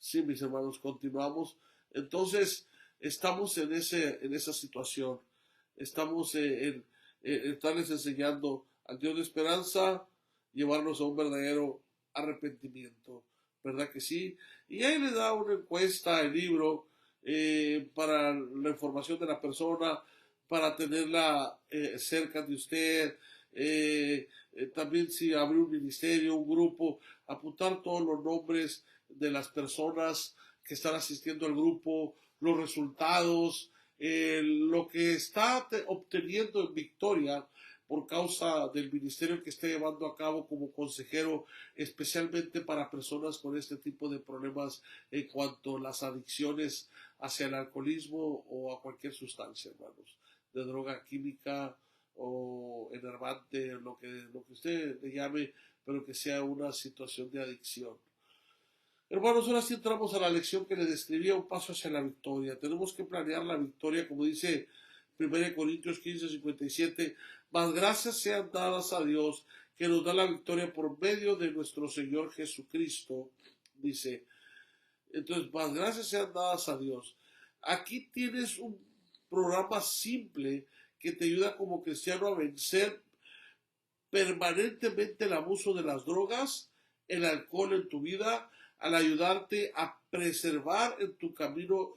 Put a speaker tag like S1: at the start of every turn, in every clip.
S1: Sí, mis hermanos, continuamos. Entonces, estamos en esa situación. Estamos en estarles enseñando al Dios de esperanza, llevarnos a un verdadero arrepentimiento. ¿Verdad que sí? Y ahí le da una encuesta, el libro, para la información de la persona, para tenerla cerca de usted. También si abre un ministerio, un grupo, apuntar todos los nombres de las personas que están asistiendo al grupo, los resultados, lo que está obteniendo en victoria por causa del ministerio que está llevando a cabo como consejero, especialmente para personas con este tipo de problemas en cuanto a las adicciones hacia el alcoholismo o a cualquier sustancia, hermanos, de droga química o enervante, lo que usted le llame, pero que sea una situación de adicción. Hermanos, ahora sí entramos a la lección que le describía, un paso hacia la victoria. Tenemos que planear la victoria, como dice 1 Corintios 15:57. Mas gracias sean dadas a Dios que nos da la victoria por medio de nuestro Señor Jesucristo. Dice, entonces, más gracias sean dadas a Dios. Aquí tienes un programa simple que te ayuda como cristiano a vencer permanentemente el abuso de las drogas, el alcohol en tu vida, al ayudarte a preservar en tu camino,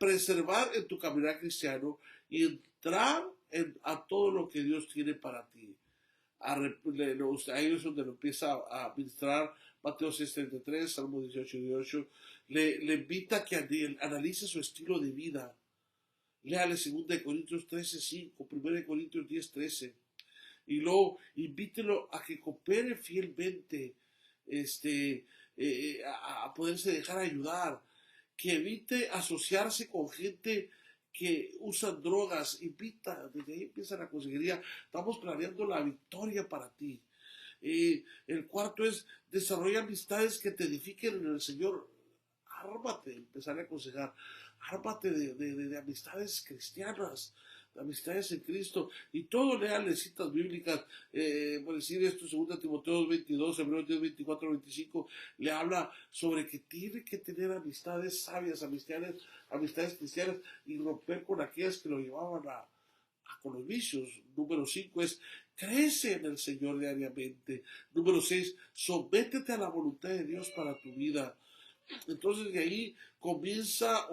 S1: preservar en tu caminar cristiano y entrar a todo lo que Dios tiene para ti. Ahí es donde lo empieza a administrar Mateo 6:33, Salmo 18:18. Le invita a que analice su estilo de vida. Léale 2 Corintios 13:5, 1 Corintios 10:13 y luego invítelo a que coopere fielmente, a poderse dejar ayudar, que evite asociarse con gente que usa drogas, invita, desde ahí empieza la consejería, estamos planeando la victoria para ti. El cuarto es desarrolla amistades que te edifiquen en el Señor. Ármate, empezar a aconsejar, ármate de amistades cristianas, de amistades en Cristo, y todo léale citas bíblicas, por decir esto, 2 Timoteo 22, Hebreos 10, 24, 25, le habla sobre que tiene que tener amistades sabias, amistades cristianas, y romper con aquellas que lo llevaban con los vicios. Número 5 es crece en el Señor diariamente. Número 6, sométete a la voluntad de Dios para tu vida. Entonces de ahí comienza a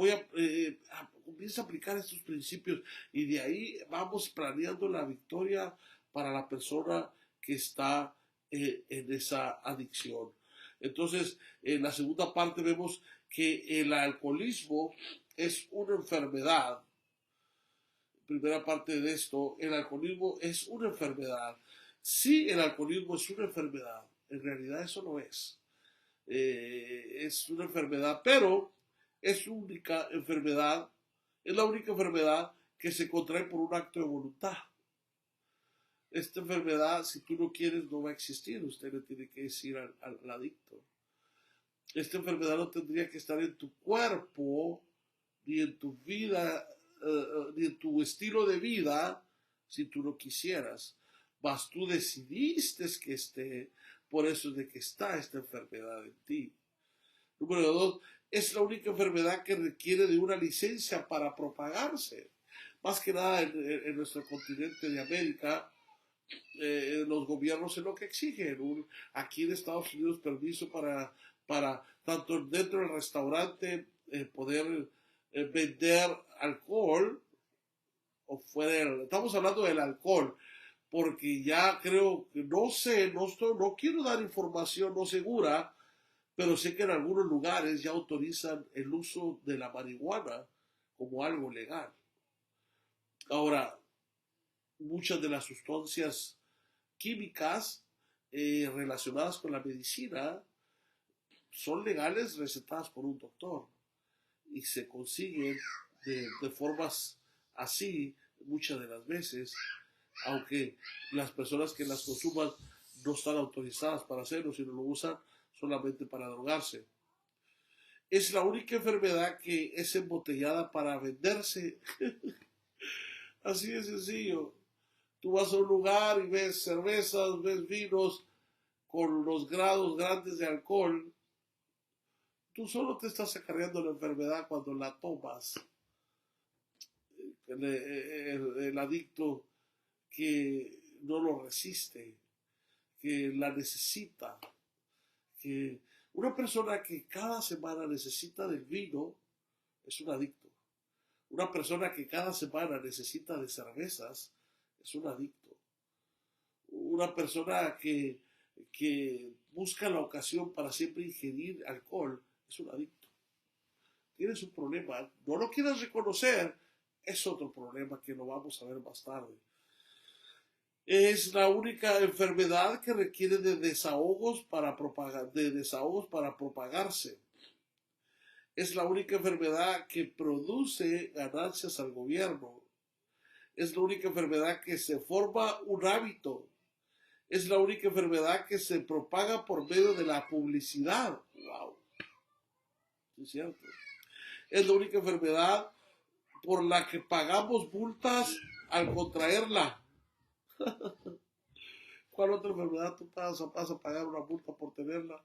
S1: aplicar estos principios y de ahí vamos planeando la victoria para la persona que está en esa adicción. Entonces, en la segunda parte vemos que el alcoholismo es una enfermedad. Primera parte de esto, el alcoholismo es una enfermedad. Sí, el alcoholismo es una enfermedad. En realidad eso no es. Es una enfermedad, pero es única enfermedad, es la única enfermedad que se contrae por un acto de voluntad. Esta enfermedad, si tú no quieres, no va a existir. Usted le tiene que decir al adicto. Esta enfermedad no tendría que estar en tu cuerpo, ni en tu vida, ni en tu estilo de vida, si tú no quisieras. Mas tú decidiste que esté, por eso es de que está esta enfermedad en ti. Número 2, es la única enfermedad que requiere de una licencia para propagarse. Más que nada en nuestro continente de América, los gobiernos es lo que exigen. Aquí en Estados Unidos permiso para tanto dentro del restaurante poder vender alcohol o fuera. Estamos hablando del alcohol porque ya creo que no sé, no quiero dar información no segura, pero sé que en algunos lugares ya autorizan el uso de la marihuana como algo legal. Ahora, muchas de las sustancias químicas relacionadas con la medicina son legales recetadas por un doctor y se consiguen de formas así muchas de las veces, aunque las personas que las consuman no están autorizadas para hacerlo, sino lo usan solamente para drogarse. Es la única enfermedad que es embotellada para venderse. Así de sencillo. Tú vas a un lugar y ves cervezas, ves vinos con los grados grandes de alcohol, tú solo te estás acarreando la enfermedad cuando la tomas. El adicto que no lo resiste, que la necesita, que una persona que cada semana necesita del vino es un adicto. Una persona que cada semana necesita de cervezas es un adicto. Una persona que busca la ocasión para siempre ingerir alcohol es un adicto. Tienes un problema, no lo quieras reconocer, es otro problema que lo vamos a ver más tarde. Es la única enfermedad que requiere de desahogos para propagarse. Es la única enfermedad que produce ganancias al gobierno. Es la única enfermedad que se forma un hábito. Es la única enfermedad que se propaga por medio de la publicidad. Wow, es cierto. Es la única enfermedad por la que pagamos multas al contraerla. ¿Cuál otra enfermedad tú vas a pagar una multa por tenerla?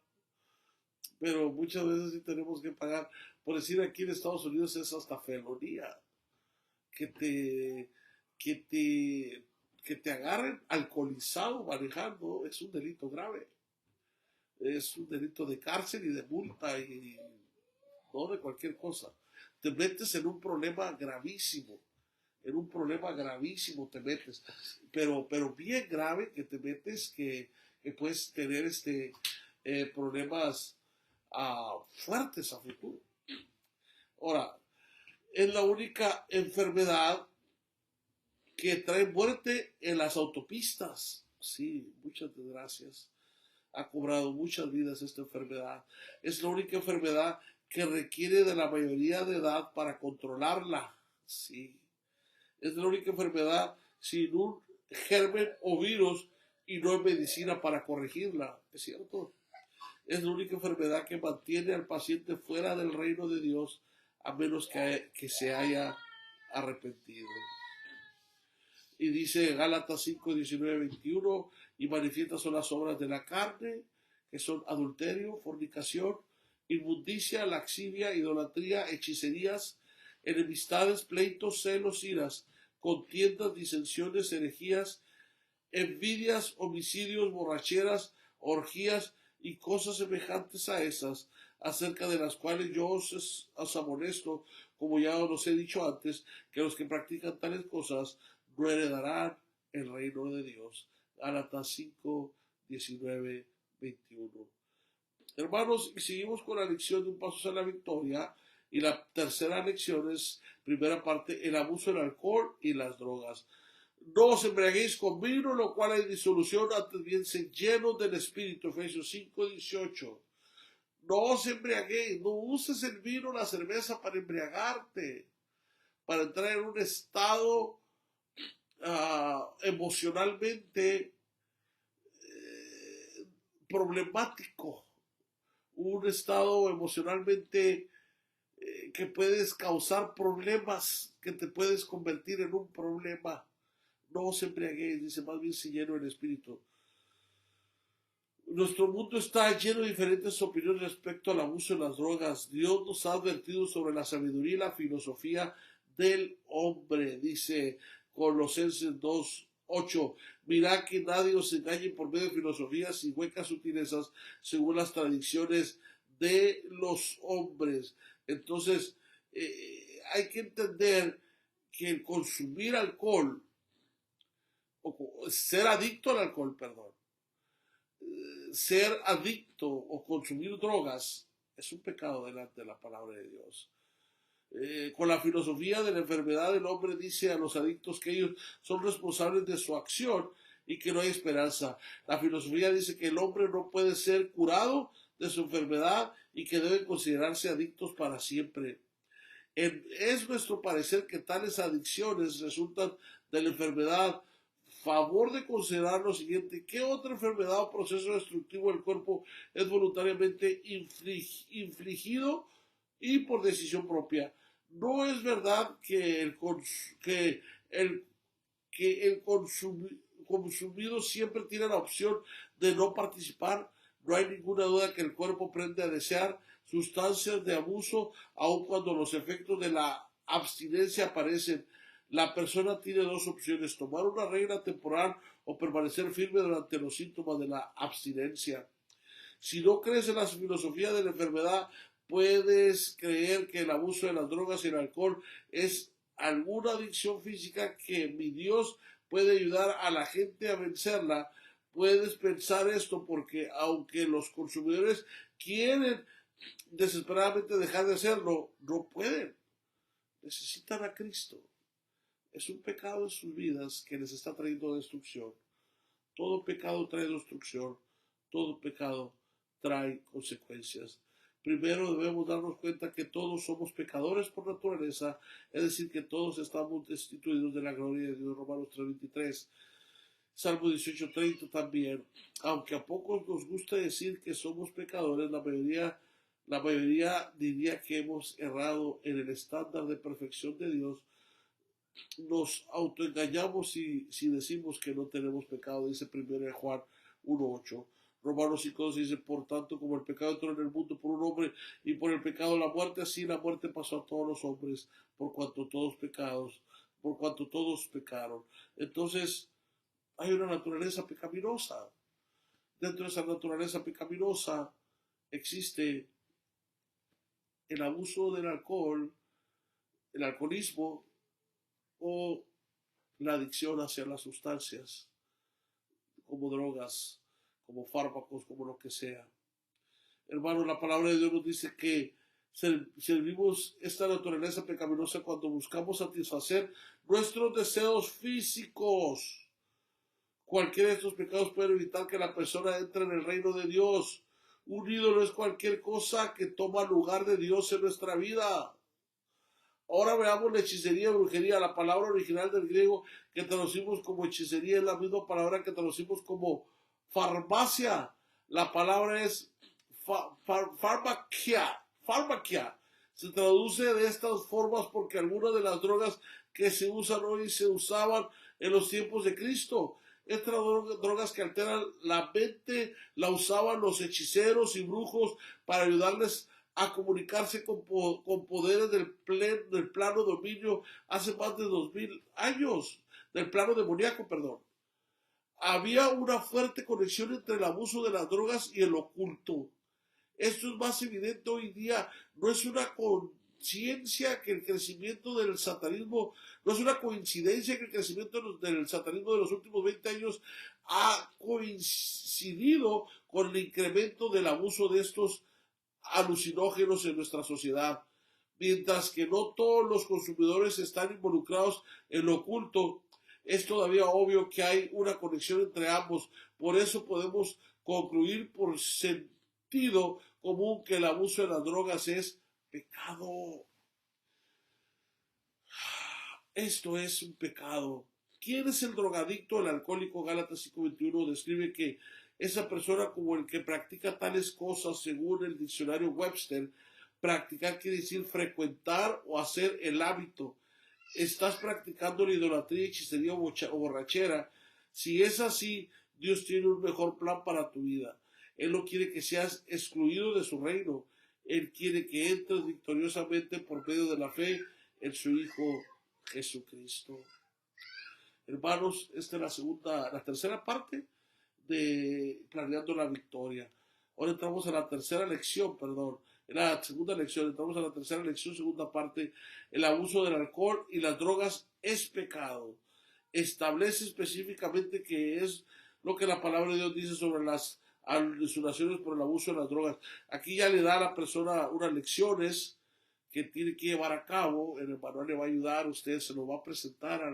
S1: Pero muchas veces sí tenemos que pagar. Por decir, aquí en Estados Unidos es hasta felonía que te, que te, que te agarren alcoholizado manejando, es un delito grave. Es un delito de cárcel y de multa y no de cualquier cosa. Te metes en un problema gravísimo. En un problema gravísimo te metes. Pero bien grave que te metes que puedes tener problemas fuertes a futuro. Ahora, es la única enfermedad que trae muerte en las autopistas. Sí, muchas gracias. Ha cobrado muchas vidas esta enfermedad. Es la única enfermedad que requiere de la mayoría de edad para controlarla. Sí. Es la única enfermedad sin un germen o virus y no hay medicina para corregirla. ¿Es cierto? Es la única enfermedad que mantiene al paciente fuera del reino de Dios a menos que se haya arrepentido. Y dice Gálatas 5, 19, 21, y manifiestas son las obras de la carne, que son adulterio, fornicación, inmundicia, laxivia, idolatría, hechicerías, enemistades, pleitos, celos, iras, contiendas, disensiones, herejías, envidias, homicidios, borracheras, orgías y cosas semejantes a esas, acerca de las cuales yo os amonesto, como ya os he dicho antes, que los que practican tales cosas no heredarán el reino de Dios. Gálatas 5, 19, 21. Hermanos, seguimos con la lección de un paso a la victoria. Y la tercera lección es, primera parte, el abuso del alcohol y las drogas. No os embriaguéis con vino, lo cual hay disolución, antes bien sed llenos del Espíritu. Efesios 5, 18. No os embriaguéis, no uses el vino, la cerveza para embriagarte, para entrar en un estado emocionalmente problemático, un estado emocionalmente que puedes causar problemas, que te puedes convertir en un problema. No os embriaguéis, dice, más bien se lleno el espíritu. Nuestro mundo está lleno de diferentes opiniones respecto al abuso de las drogas. Dios nos ha advertido sobre la sabiduría y la filosofía del hombre, dice Colosenses 2, 8. Mirad que nadie os engañe por medio de filosofías y huecas sutilezas según las tradiciones de los hombres. Entonces, hay que entender que el consumir alcohol, o ser adicto al alcohol, perdón, ser adicto o consumir drogas es un pecado delante de la palabra de Dios. Con la filosofía de la enfermedad, el hombre dice a los adictos que ellos son responsables de su acción y que no hay esperanza. La filosofía dice que el hombre no puede ser curado de su enfermedad y que deben considerarse adictos para siempre. Es nuestro parecer que tales adicciones resultan de la enfermedad. Favor de considerar lo siguiente: ¿qué otra enfermedad o proceso destructivo del cuerpo es voluntariamente infligido y por decisión propia? No es verdad que el consumido siempre tiene la opción de no participar. No hay ninguna duda que el cuerpo prende a desear sustancias de abuso, aun cuando los efectos de la abstinencia aparecen. La persona tiene dos opciones: tomar una regla temporal o permanecer firme durante los síntomas de la abstinencia. Si no crees en la filosofía de la enfermedad, puedes creer que el abuso de las drogas y el alcohol es alguna adicción física que mi Dios puede ayudar a la gente a vencerla. Puedes pensar esto porque aunque los consumidores quieren desesperadamente dejar de hacerlo, no pueden. Necesitan a Cristo. Es un pecado en sus vidas que les está trayendo destrucción. Todo pecado trae destrucción. Todo pecado trae consecuencias. Primero debemos darnos cuenta que todos somos pecadores por naturaleza, es decir, que todos estamos destituidos de la gloria de Dios. Romanos 3:23. Salmo 18:30 también. Aunque a pocos nos gusta decir que somos pecadores, la mayoría diría que hemos errado en el estándar de perfección de Dios. Nos autoengañamos si decimos que no tenemos pecado, dice 1 Juan 1:8. Romanos 5:2 dice: por tanto, como el pecado entró en el mundo por un hombre y por el pecado la muerte, así la muerte pasó a todos los hombres, por cuanto todos pecaron. Entonces, hay una naturaleza pecaminosa. Dentro de esa naturaleza pecaminosa existe el abuso del alcohol, el alcoholismo o la adicción hacia las sustancias, como drogas, como fármacos, como lo que sea. Hermano, la palabra de Dios nos dice que servimos esta naturaleza pecaminosa cuando buscamos satisfacer nuestros deseos físicos. Cualquiera de estos pecados puede evitar que la persona entre en el reino de Dios. Un ídolo es cualquier cosa que toma lugar de Dios en nuestra vida. Ahora veamos la hechicería y brujería. La palabra original del griego que traducimos como hechicería es la misma palabra que traducimos como farmacia. La palabra es farmacia. Se traduce de estas formas porque algunas de las drogas que se usan hoy se usaban en los tiempos de Cristo. Estas drogas que alteran la mente la usaban los hechiceros y brujos para ayudarles a comunicarse con poderes del plano dominio hace más de 2000 años, del plano demoníaco, perdón. Había una fuerte conexión entre el abuso de las drogas y el oculto. Esto es más evidente hoy día. No es una conciencia que el crecimiento del satanismo, no es una coincidencia que el crecimiento del satanismo de los últimos 20 años ha coincidido con el incremento del abuso de estos alucinógenos en nuestra sociedad. Mientras que no todos los consumidores están involucrados en lo oculto, es todavía obvio que hay una conexión entre ambos. Por eso podemos concluir por sentido común que el abuso de las drogas es pecado. Esto es un pecado. ¿Quién es el drogadicto? El alcohólico. Gálatas 5:21 describe que esa persona como el que practica tales cosas, según el diccionario Webster. Practicar quiere decir frecuentar o hacer el hábito. Estás practicando la idolatría, hechicería o borrachera. Si es así, Dios tiene un mejor plan para tu vida. Él no quiere que seas excluido de su reino. Él quiere que entres victoriosamente por medio de la fe en su Hijo Jesucristo. Hermanos, esta es la tercera parte de Planeando la Victoria. Ahora entramos a la tercera lección, perdón. En la segunda lección, entramos a la tercera lección, segunda parte. El abuso del alcohol y las drogas es pecado. Establece específicamente qué es lo que la palabra de Dios dice sobre las alucinaciones por el abuso de las drogas. Aquí ya le da a la persona unas lecciones que tiene que llevar a cabo. El manual le va a ayudar, usted se lo va a presentar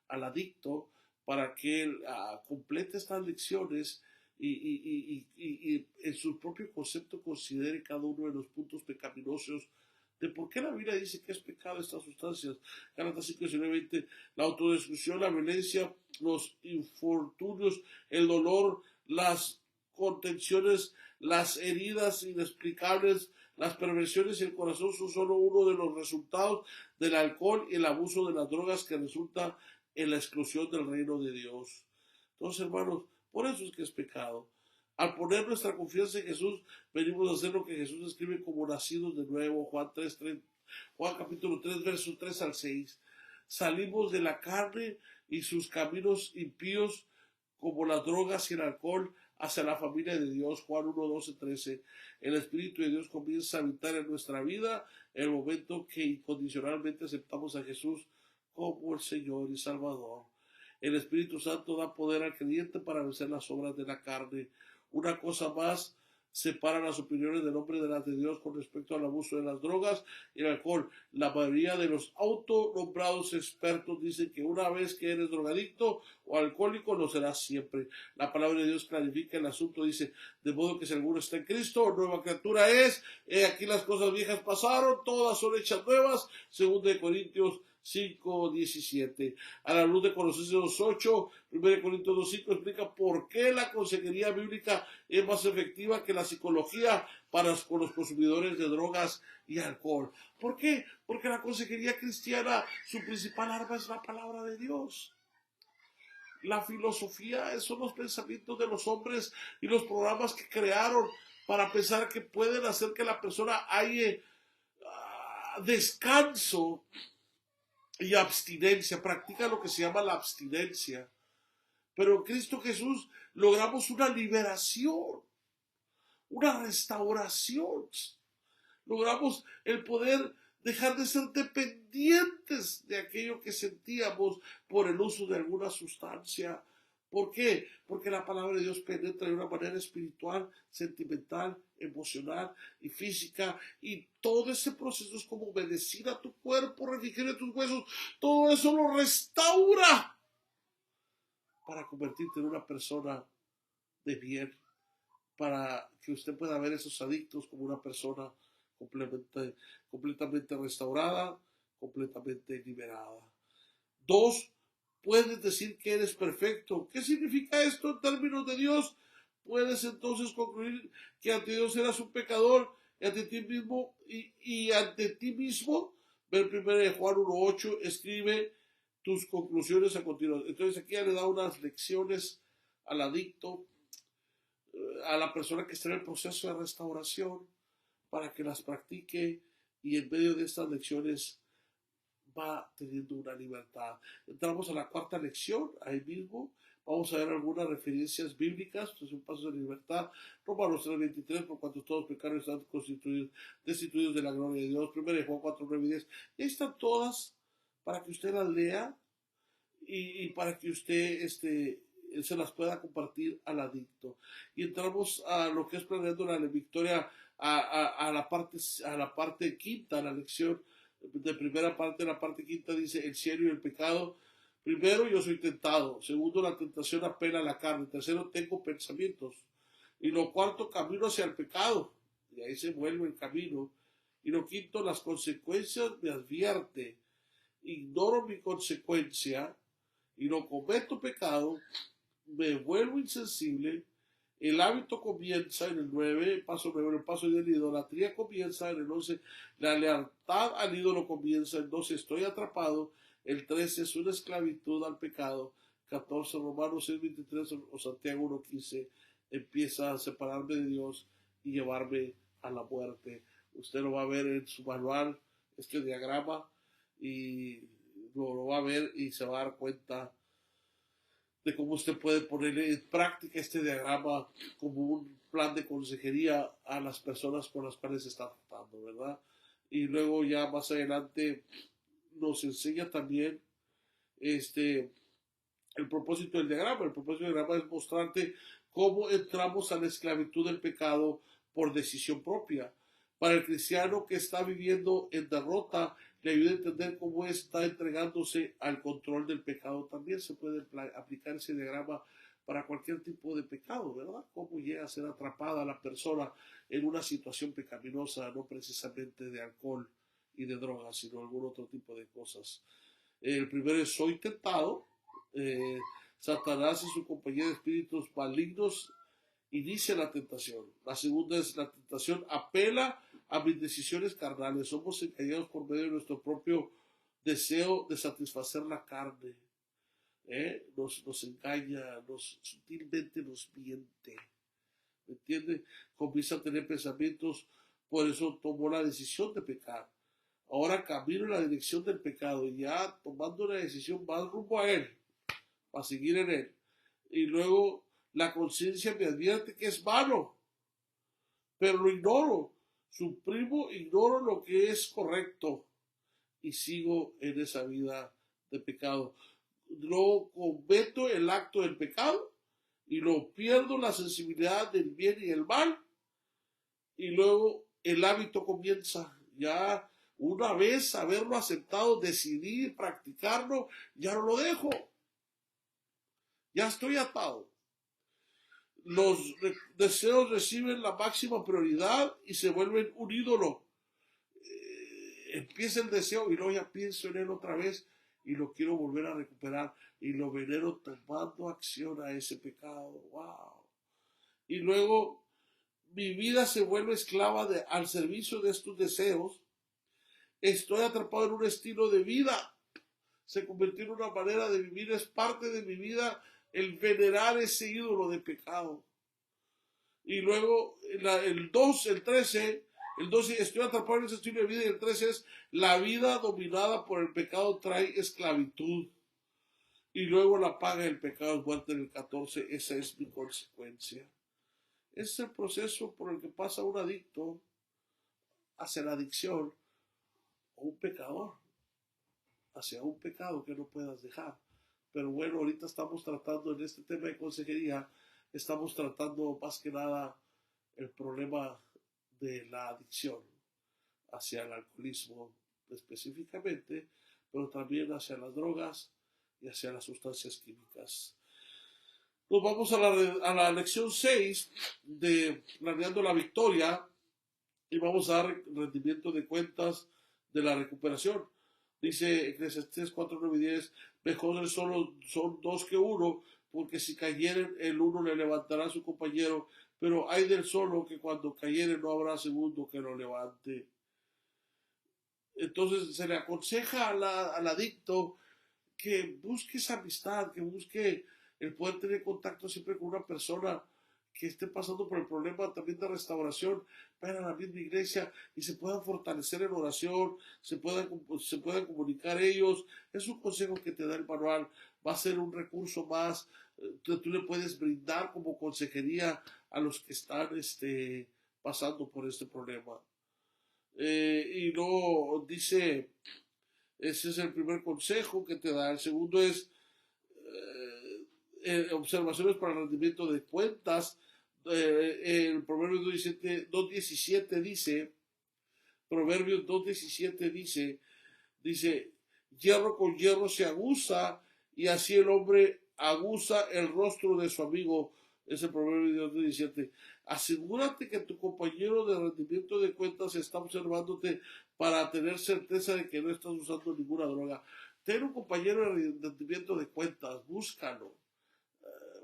S1: al adicto para que él complete estas lecciones y en su propio concepto considere cada uno de los puntos pecaminosos de por qué la Biblia dice que es pecado estas sustancias. Gálatas 5:19, la autodestrucción, la violencia, los infortunios, el dolor, las contenciones, las heridas inexplicables, las perversiones y el corazón son solo uno de los resultados del alcohol y el abuso de las drogas que resulta en la exclusión del reino de Dios. Entonces, hermanos, por eso es que es pecado. Al poner nuestra confianza en Jesús, venimos a hacer lo que Jesús describe como nacidos de nuevo, Juan capítulo 3, versos 3 al 6. Salimos de la carne y sus caminos impíos, como las drogas y el alcohol, hacia la familia de Dios. Juan 1, 12, 13. El Espíritu de Dios comienza a habitar en nuestra vida en el momento que incondicionalmente aceptamos a Jesús como el Señor y Salvador. El Espíritu Santo da poder al creyente para vencer las obras de la carne. Una cosa más separa las opiniones del hombre de las de Dios con respecto al abuso de las drogas y el alcohol. La mayoría de los autonombrados expertos dicen que una vez que eres drogadicto o alcohólico lo serás siempre. La palabra de Dios clarifica el asunto, dice, de modo que si alguno está en Cristo, nueva criatura es, aquí las cosas viejas pasaron, todas son hechas nuevas, según de Corintios 5:17. A la luz de Colosenses 2:8, 1 Corintios 2:5 explica por qué la consejería bíblica es más efectiva que la psicología con los consumidores de drogas y alcohol. ¿Por qué? Porque la consejería cristiana, su principal arma es la palabra de Dios. La filosofía son los pensamientos de los hombres y los programas que crearon para pensar que pueden hacer que la persona haya descanso y abstinencia, practica lo que se llama la abstinencia. Pero en Cristo Jesús logramos una liberación, una restauración. Logramos el poder dejar de ser dependientes de aquello que sentíamos por el uso de alguna sustancia. ¿Por qué? Porque la palabra de Dios penetra de una manera espiritual, sentimental, emocional y física. Y todo ese proceso es como bendecir a tu cuerpo, refrigerar tus huesos. Todo eso lo restaura para convertirte en una persona de bien. Para que usted pueda ver esos adictos como una persona completamente restaurada, completamente liberada. 2, puedes decir que eres perfecto. ¿Qué significa esto en términos de Dios? Puedes entonces concluir que ante Dios eras un pecador y ante ti mismo, y ante ti mismo, ver 1 Juan 1:8, escribe tus conclusiones a continuación. Entonces aquí ya le da unas lecciones al adicto, a la persona que está en el proceso de restauración, para que las practique, y en medio de estas lecciones va teniendo una libertad. Entramos a la cuarta lección, ahí mismo. Vamos a ver algunas referencias bíblicas. Esto es un paso de libertad. Romanos 3:23, por cuanto todos pecaron están destituidos de la gloria de Dios. 1 Juan 4:9-10. Y están todas para que usted las lea y para que usted se las pueda compartir al adicto. Y entramos a lo que es planeando la victoria, a la parte quinta, la lección de primera parte. La parte quinta dice el cielo y el pecado. Primero, yo soy tentado. Segundo, la tentación apela a la carne. Tercero, tengo pensamientos. Y lo cuarto, camino hacia el pecado. Y ahí se vuelve el camino. Y lo quinto, las consecuencias me advierte. Ignoro mi consecuencia y no cometo pecado, me vuelvo insensible. El hábito comienza en el 9, paso 9, el paso de la idolatría comienza en el 11, la lealtad al ídolo comienza en el 12, estoy atrapado, el 13 es una esclavitud al pecado, 14 Romanos 6:23 o Santiago 1:15 empieza a separarme de Dios y llevarme a la muerte. Usted lo va a ver en su manual, este diagrama, y lo va a ver y se va a dar cuenta de cómo usted puede ponerle en práctica este diagrama como un plan de consejería a las personas con las cuales se está tratando, ¿verdad? Y luego ya más adelante nos enseña también el propósito del diagrama. El propósito del diagrama es mostrarte cómo entramos a la esclavitud del pecado por decisión propia. Para el cristiano que está viviendo en derrota, le ayuda a entender cómo está entregándose al control del pecado. También se puede aplicar ese diagrama para cualquier tipo de pecado, ¿verdad? Cómo llega a ser atrapada la persona en una situación pecaminosa, no precisamente de alcohol y de drogas, sino algún otro tipo de cosas. El primero es soy tentado. Satanás y su compañía de espíritus malignos inicia la tentación. La segunda es la tentación apela a mis decisiones carnales. Somos engañados por medio de nuestro propio deseo de satisfacer la carne. Nos engaña, sutilmente nos miente. ¿me entiende? Comienza a tener pensamientos, por eso tomó la decisión de pecar. Ahora camino en la dirección del pecado y ya tomando una decisión va rumbo a él, para seguir en él. Y luego la conciencia me advierte que es malo, pero lo ignoro. Suprimo, ignoro lo que es correcto y sigo en esa vida de pecado. Luego cometo el acto del pecado y luego pierdo la sensibilidad del bien y el mal y luego el hábito comienza. Ya una vez haberlo aceptado, decidir practicarlo, ya no lo dejo. Ya estoy atado. Los deseos reciben la máxima prioridad y se vuelven un ídolo. Empieza el deseo y luego ya pienso en él otra vez y lo quiero volver a recuperar y lo venero tomando acción a ese pecado. ¡Wow! Y luego mi vida se vuelve esclava al servicio de estos deseos. Estoy atrapado en un estilo de vida. Se convirtió en una manera de vivir, es parte de mi vida el venerar ese ídolo de pecado. Y luego el 2, el 13, el 12, estoy atrapado en ese estilo de vida y el 13 es la vida dominada por el pecado trae esclavitud. Y luego la paga del pecado es muerte en el 14, esa es mi consecuencia. Ese es el proceso por el que pasa un adicto hacia la adicción o un pecador hacia un pecado que no puedas dejar. Pero bueno, ahorita estamos tratando en este tema de consejería, estamos tratando más que nada el problema de la adicción hacia el alcoholismo específicamente, pero también hacia las drogas y hacia las sustancias químicas. Nos vamos a la lección 6 de Planeando la Victoria y vamos a dar rendimiento de cuentas de la recuperación. Dice Eclesiastés 4, 9 y 10, mejores son dos que uno, porque si cayeren el uno le levantará a su compañero, pero hay del solo que cuando cayere no habrá segundo que lo levante. Entonces se le aconseja al adicto que busque esa amistad, que busque el poder tener contacto siempre con una persona que esté pasando por el problema también de restauración, vayan a la misma iglesia y se puedan fortalecer en oración, se puedan comunicar ellos. Es un consejo que te da el manual, va a ser un recurso más que tú le puedes brindar como consejería a los que están pasando por este problema. Y luego dice, ese es el primer consejo que te da. El segundo es observaciones para el rendimiento de cuentas. El Proverbios 2.17 dice, Proverbios 2.17 dice, hierro con hierro se aguza y así el hombre aguza el rostro de su amigo. Es el Proverbio 2.17. Asegúrate que tu compañero de rendimiento de cuentas está observándote para tener certeza de que no estás usando ninguna droga. Ten un compañero de rendimiento de cuentas, búscalo.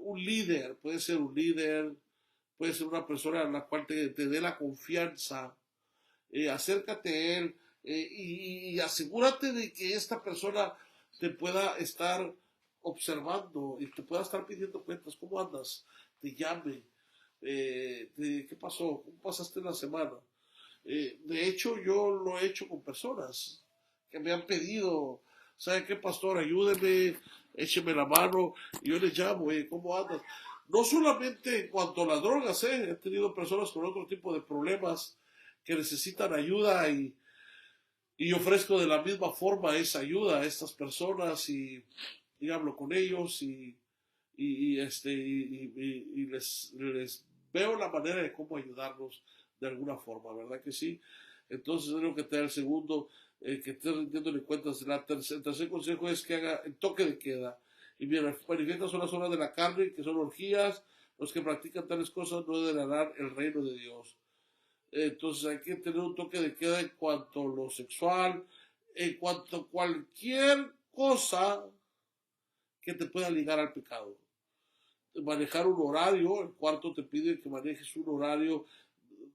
S1: Un líder, puede ser un líder, puede ser una persona a la cual te dé la confianza. Acércate a él y asegúrate de que esta persona te pueda estar observando y te pueda estar pidiendo cuentas. ¿Cómo andas? Te llame. ¿Qué pasó? ¿Cómo pasaste la semana? De hecho, yo lo he hecho con personas que me han pedido, ¿sabe qué, pastor? Ayúdeme, écheme la mano. Y yo les llamo, ¿cómo andas? No solamente en cuanto a las drogas, he tenido personas con otro tipo de problemas que necesitan ayuda y ofrezco de la misma forma esa ayuda a estas personas y hablo con ellos y les veo la manera de cómo ayudarlos de alguna forma, ¿verdad que sí? Entonces es lo que te da el segundo, que esté rindiéndole cuentas. El tercer consejo es que haga el toque de queda. Y mira, manifiestas son las obras de la carne, que son orgías. Los que practican tales cosas no deben heredar el reino de Dios. Entonces hay que tener un toque de queda en cuanto a lo sexual, en cuanto a cualquier cosa que te pueda ligar al pecado. Manejar un horario, el cuarto te pide que manejes un horario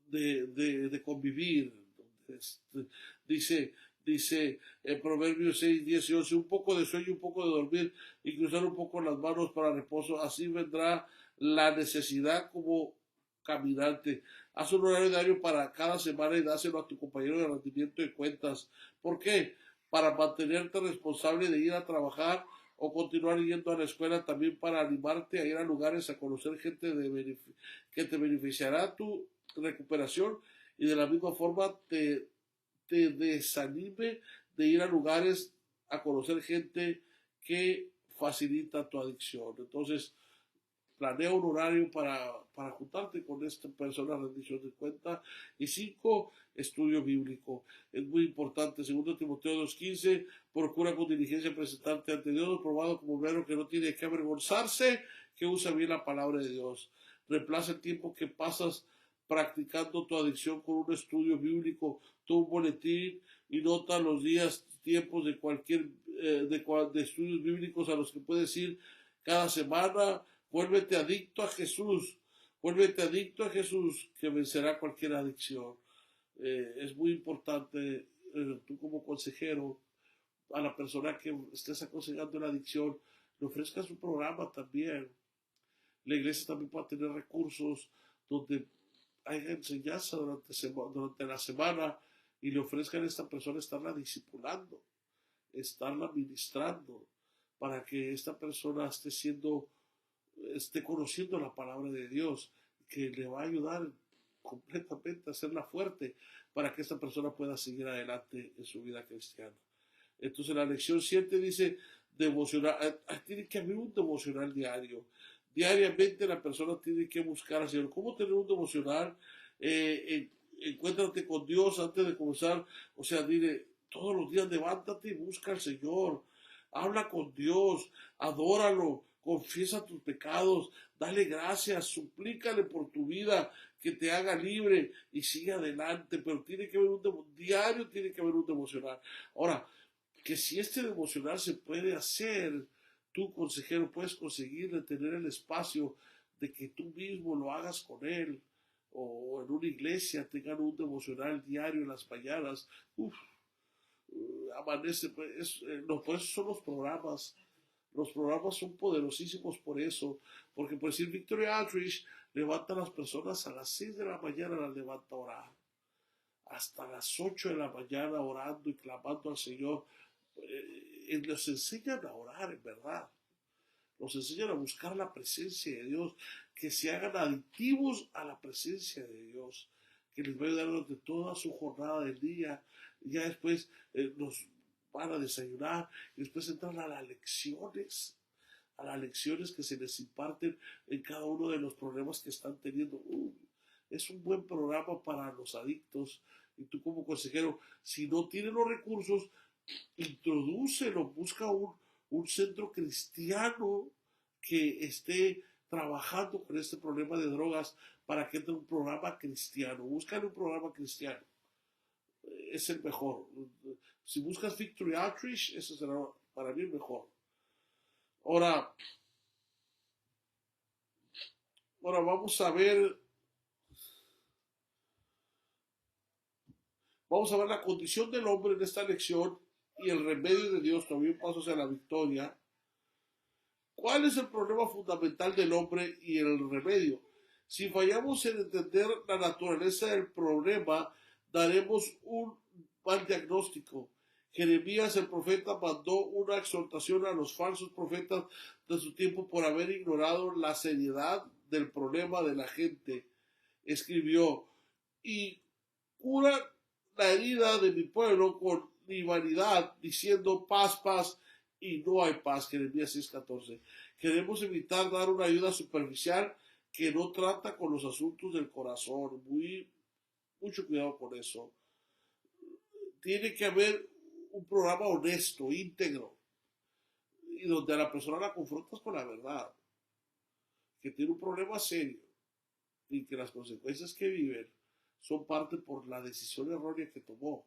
S1: de convivir. Dice en Proverbios 6, 10 y 11, un poco de sueño, un poco de dormir y cruzar un poco las manos para reposo, así vendrá la necesidad como caminante. Haz un horario diario para cada semana y dáselo a tu compañero de rendimiento de cuentas. ¿Por qué? Para mantenerte responsable de ir a trabajar o continuar yendo a la escuela, también para animarte a ir a lugares a conocer gente que te beneficiará tu recuperación y de la misma forma te desanime de ir a lugares a conocer gente que facilita tu adicción. Entonces, planea un horario para juntarte con esta persona, rendición de cuenta. Y 5, estudio bíblico. Es muy importante. Segundo Timoteo 2:15, procura con diligencia presentarte ante Dios, probado como obrero que no tiene que avergonzarse, que usa bien la palabra de Dios. Reemplaza el tiempo que pasas practicando tu adicción con un estudio bíblico, toma un boletín y nota los días, tiempos de cualquier de estudios bíblicos a los que puedes ir cada semana. Vuélvete adicto a Jesús. Vuélvete adicto a Jesús, que vencerá cualquier adicción. Es muy importante, tú como consejero, a la persona que estés aconsejando la adicción, le ofrezcas un programa también. La iglesia también puede tener recursos donde haya enseñanza durante la semana y le ofrezcan a esta persona estarla discipulando, estarla ministrando, para que esta persona esté conociendo la palabra de Dios, que le va a ayudar completamente a hacerla fuerte para que esta persona pueda seguir adelante en su vida cristiana. Entonces la lección 7 dice, devocional, tiene que haber un devocional diario. Diariamente la persona tiene que buscar al Señor. ¿Cómo tener un devocional? Encuéntrate con Dios antes de comenzar. O sea, dile, todos los días levántate y busca al Señor. Habla con Dios, adóralo, confiesa tus pecados, dale gracias, suplícale por tu vida, que te haga libre y sigue adelante. Pero tiene que haber diario, tiene que haber un devocional. Ahora, que si este devocional se puede hacer, tú consejero puedes conseguirle tener el espacio de que tú mismo lo hagas con él, o en una iglesia tengan un devocional diario en las mañanas. Uf, amanece, pues, por eso son los programas. Los programas son poderosísimos por eso, porque por decir Victory Outreach levanta a las personas a las 6 de la mañana, las levanta a orar, hasta las 8 de la mañana orando y clamando al Señor. Los enseñan a orar, en verdad. Los enseñan a buscar la presencia de Dios, que se hagan adictivos a la presencia de Dios, que les va a ayudar durante toda su jornada del día. Y ya después nos van a desayunar y después entran a las lecciones que se les imparten en cada uno de los problemas que están teniendo. Es un buen programa para los adictos. Y tú como consejero, si no tienes los recursos, introdúcelo, busca un centro cristiano que esté trabajando con este problema de drogas para que entre un programa cristiano. Buscan un programa cristiano. Es el mejor. Si buscas Victory Outreach, ese será para mí el mejor. Ahora vamos a ver la condición del hombre en esta lección y el remedio de Dios, también paso hacia la victoria. ¿Cuál es el problema fundamental del hombre y el remedio? Si fallamos en entender la naturaleza del problema, daremos un mal diagnóstico. Jeremías el profeta mandó una exhortación a los falsos profetas de su tiempo por haber ignorado la seriedad del problema de la gente. Escribió, y cura la herida de mi pueblo con vanidad, diciendo paz, paz, y no hay paz. Jeremías 6:14. Queremos evitar dar una ayuda superficial que no trata con los asuntos del corazón. Mucho cuidado con eso. Tiene que haber un programa honesto, íntegro, y donde a la persona la confrontas con la verdad, que tiene un problema serio y que las consecuencias que viven son parte por la decisión errónea que tomó,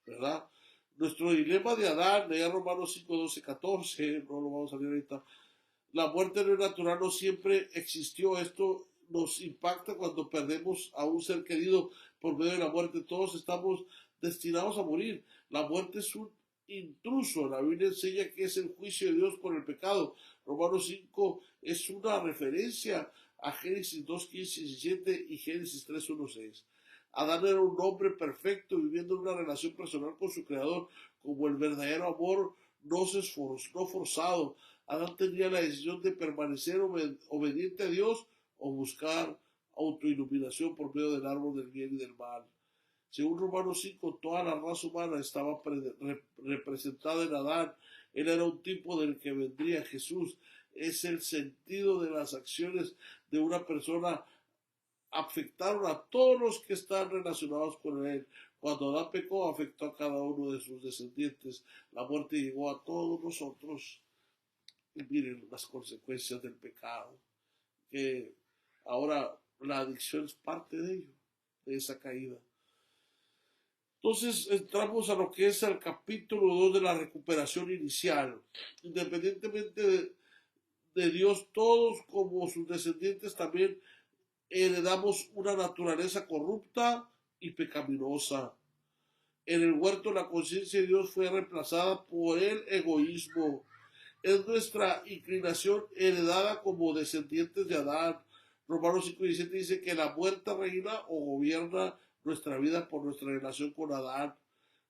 S1: ¿verdad? Nuestro dilema de Adán, leía Romanos 5, 12, 14, no lo vamos a leer ahorita. La muerte no natural no siempre existió. Esto nos impacta cuando perdemos a un ser querido por medio de la muerte. Todos estamos destinados a morir. La muerte es un intruso. La Biblia enseña que es el juicio de Dios por el pecado. Romanos 5 es una referencia a Génesis 2:15 y 17 y Génesis 3:1-6. Adán era un hombre perfecto viviendo en una relación personal con su creador como el verdadero amor no forzado. Adán tenía la decisión de permanecer obediente a Dios o buscar autoiluminación por medio del árbol del bien y del mal. Según Romanos 5, toda la raza humana estaba representada en Adán. Él era un tipo del que vendría Jesús. Es el sentido de las acciones de una persona afectaron a todos los que están relacionados con él. Cuando Adán pecó, afectó a cada uno de sus descendientes. La muerte llegó a todos nosotros. Y miren las consecuencias del pecado. Que ahora la adicción es parte de ello, de esa caída. Entonces entramos a lo que es el capítulo 2 de la recuperación inicial. Independientemente de Dios, todos como sus descendientes también heredamos una naturaleza corrupta y pecaminosa. En el huerto la conciencia de Dios fue reemplazada por el egoísmo. Es nuestra inclinación heredada como descendientes de Adán. Romanos 5:17 dice que la muerte reina o gobierna nuestra vida por nuestra relación con Adán.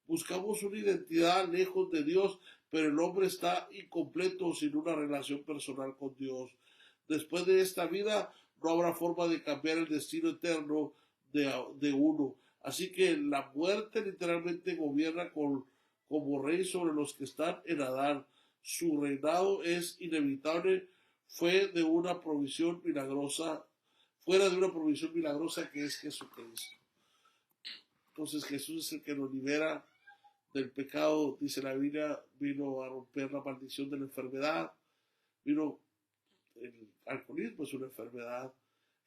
S1: Buscamos una identidad lejos de Dios, pero el hombre está incompleto sin una relación personal con Dios. Después de esta vida no habrá forma de cambiar el destino eterno de uno. Así que la muerte literalmente gobierna como rey sobre los que están en Adán. Su reinado es inevitable, fuera de una provisión milagrosa que es Jesucristo. Entonces Jesús es el que nos libera del pecado, dice la Biblia, vino a romper la maldición de la enfermedad, el alcoholismo es una enfermedad,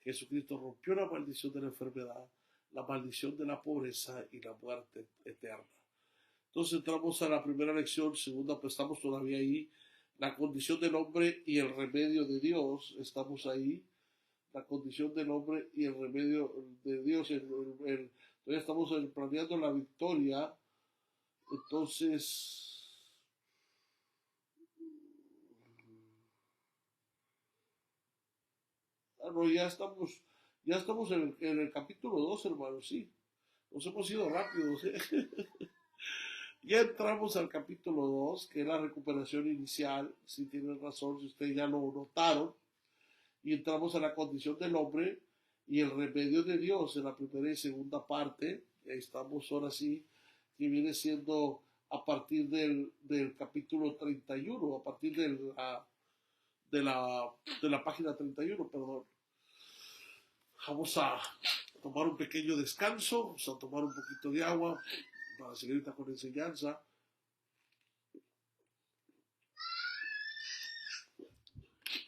S1: Jesucristo rompió la maldición de la enfermedad, la maldición de la pobreza y la muerte eterna. Entonces entramos a la primera lección, segunda, pues estamos todavía ahí, la condición del hombre y el remedio de Dios, estamos ahí, la condición del hombre y el remedio de Dios, todavía estamos planeando la victoria. Entonces, no, ya estamos en el capítulo 2, hermanos, sí. Nos hemos ido rápidos, ¿eh? Ya entramos al capítulo 2, que es la recuperación inicial, si tienen razón, si ustedes ya lo notaron. Y entramos a la condición del hombre y el remedio de Dios en la primera y segunda parte. Ahí estamos ahora sí, que viene siendo a partir del capítulo 31, a partir de la página 31, perdón. Vamos a tomar un pequeño descanso, vamos a tomar un poquito de agua para seguir con la enseñanza.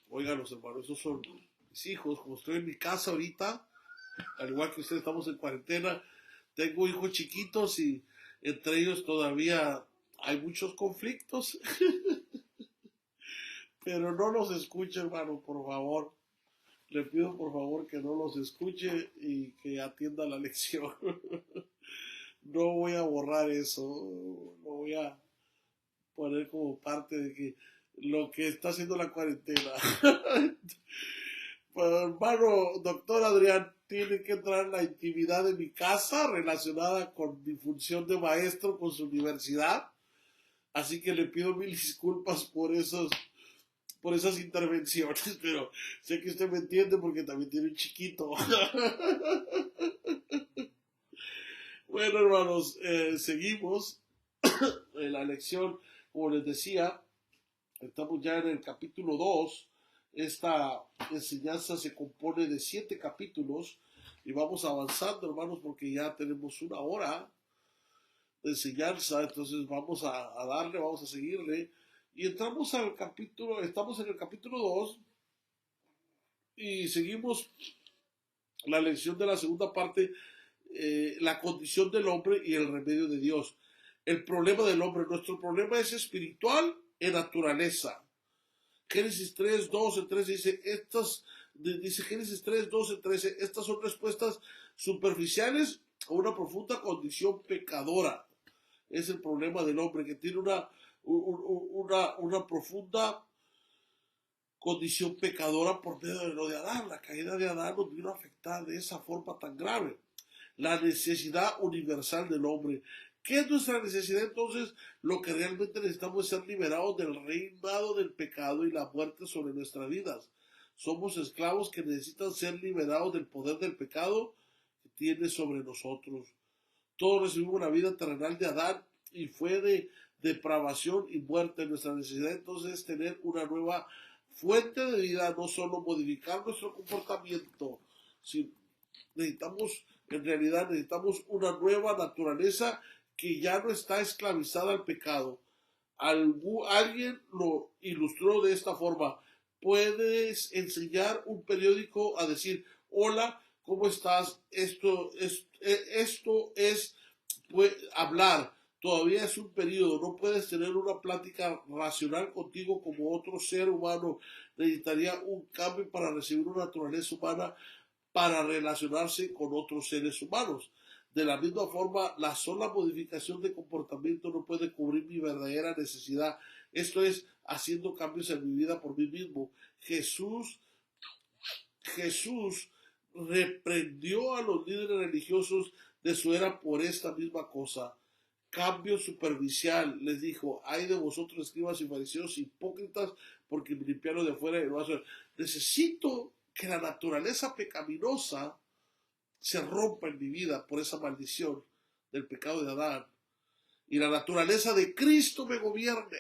S1: Oigan, los hermanos, esos son mis hijos. Como estoy en mi casa ahorita, al igual que ustedes estamos en cuarentena, tengo hijos chiquitos y entre ellos todavía hay muchos conflictos. Pero no los escuche, hermano, por favor. Le pido por favor que no los escuche y que atienda la lección. No voy a borrar eso, lo voy a poner como parte de que lo que está haciendo la cuarentena. Pues, hermano, doctor Adrián, tiene que entrar en la intimidad de mi casa relacionada con mi función de maestro con su universidad. Así que le pido mil disculpas por esas intervenciones, pero sé que usted me entiende porque también tiene un chiquito. Bueno, hermanos, seguimos en la lección, como les decía, estamos ya en el capítulo 2. Esta enseñanza se compone de 7 capítulos y vamos avanzando, hermanos, porque ya tenemos una hora de enseñanza, entonces vamos a darle, vamos a seguirle. Y estamos en el capítulo 2 y seguimos la lección de la segunda parte, la condición del hombre y el remedio de Dios. El problema del hombre, nuestro problema es espiritual en naturaleza. Génesis 3, 12, 13 dice Génesis 3, 12, 13, estas son respuestas superficiales a una profunda condición pecadora. Es el problema del hombre, que tiene una profunda condición pecadora por medio de lo de Adán. La caída de Adán nos vino a afectar de esa forma tan grave. La necesidad universal del hombre. ¿Qué es nuestra necesidad entonces? Lo que realmente necesitamos es ser liberados del reinado del pecado y la muerte sobre nuestras vidas. Somos esclavos que necesitan ser liberados del poder del pecado que tiene sobre nosotros. Todos recibimos una vida terrenal de Adán y fue de depravación y muerte. Nuestra necesidad entonces es tener una nueva fuente de vida, no solo modificar nuestro comportamiento, sino necesitamos, en realidad necesitamos una nueva naturaleza que ya no está esclavizada al pecado. Alguien lo ilustró de esta forma. Puedes enseñar un periódico a decir, hola, ¿cómo estás? Esto es pues, hablar. Todavía es un periodo. No puedes tener una plática racional contigo como otro ser humano. Necesitaría un cambio para recibir una naturaleza humana para relacionarse con otros seres humanos. De la misma forma, la sola modificación de comportamiento no puede cubrir mi verdadera necesidad. Esto es, haciendo cambios en mi vida por mí mismo. Jesús reprendió a los líderes religiosos de su era por esta misma cosa. Cambio superficial, les dijo, ay de vosotros escribas y fariseos hipócritas, porque me limpiaron de afuera y de adentro. Necesito que la naturaleza pecaminosa se rompa en mi vida por esa maldición del pecado de Adán y la naturaleza de Cristo me gobierne.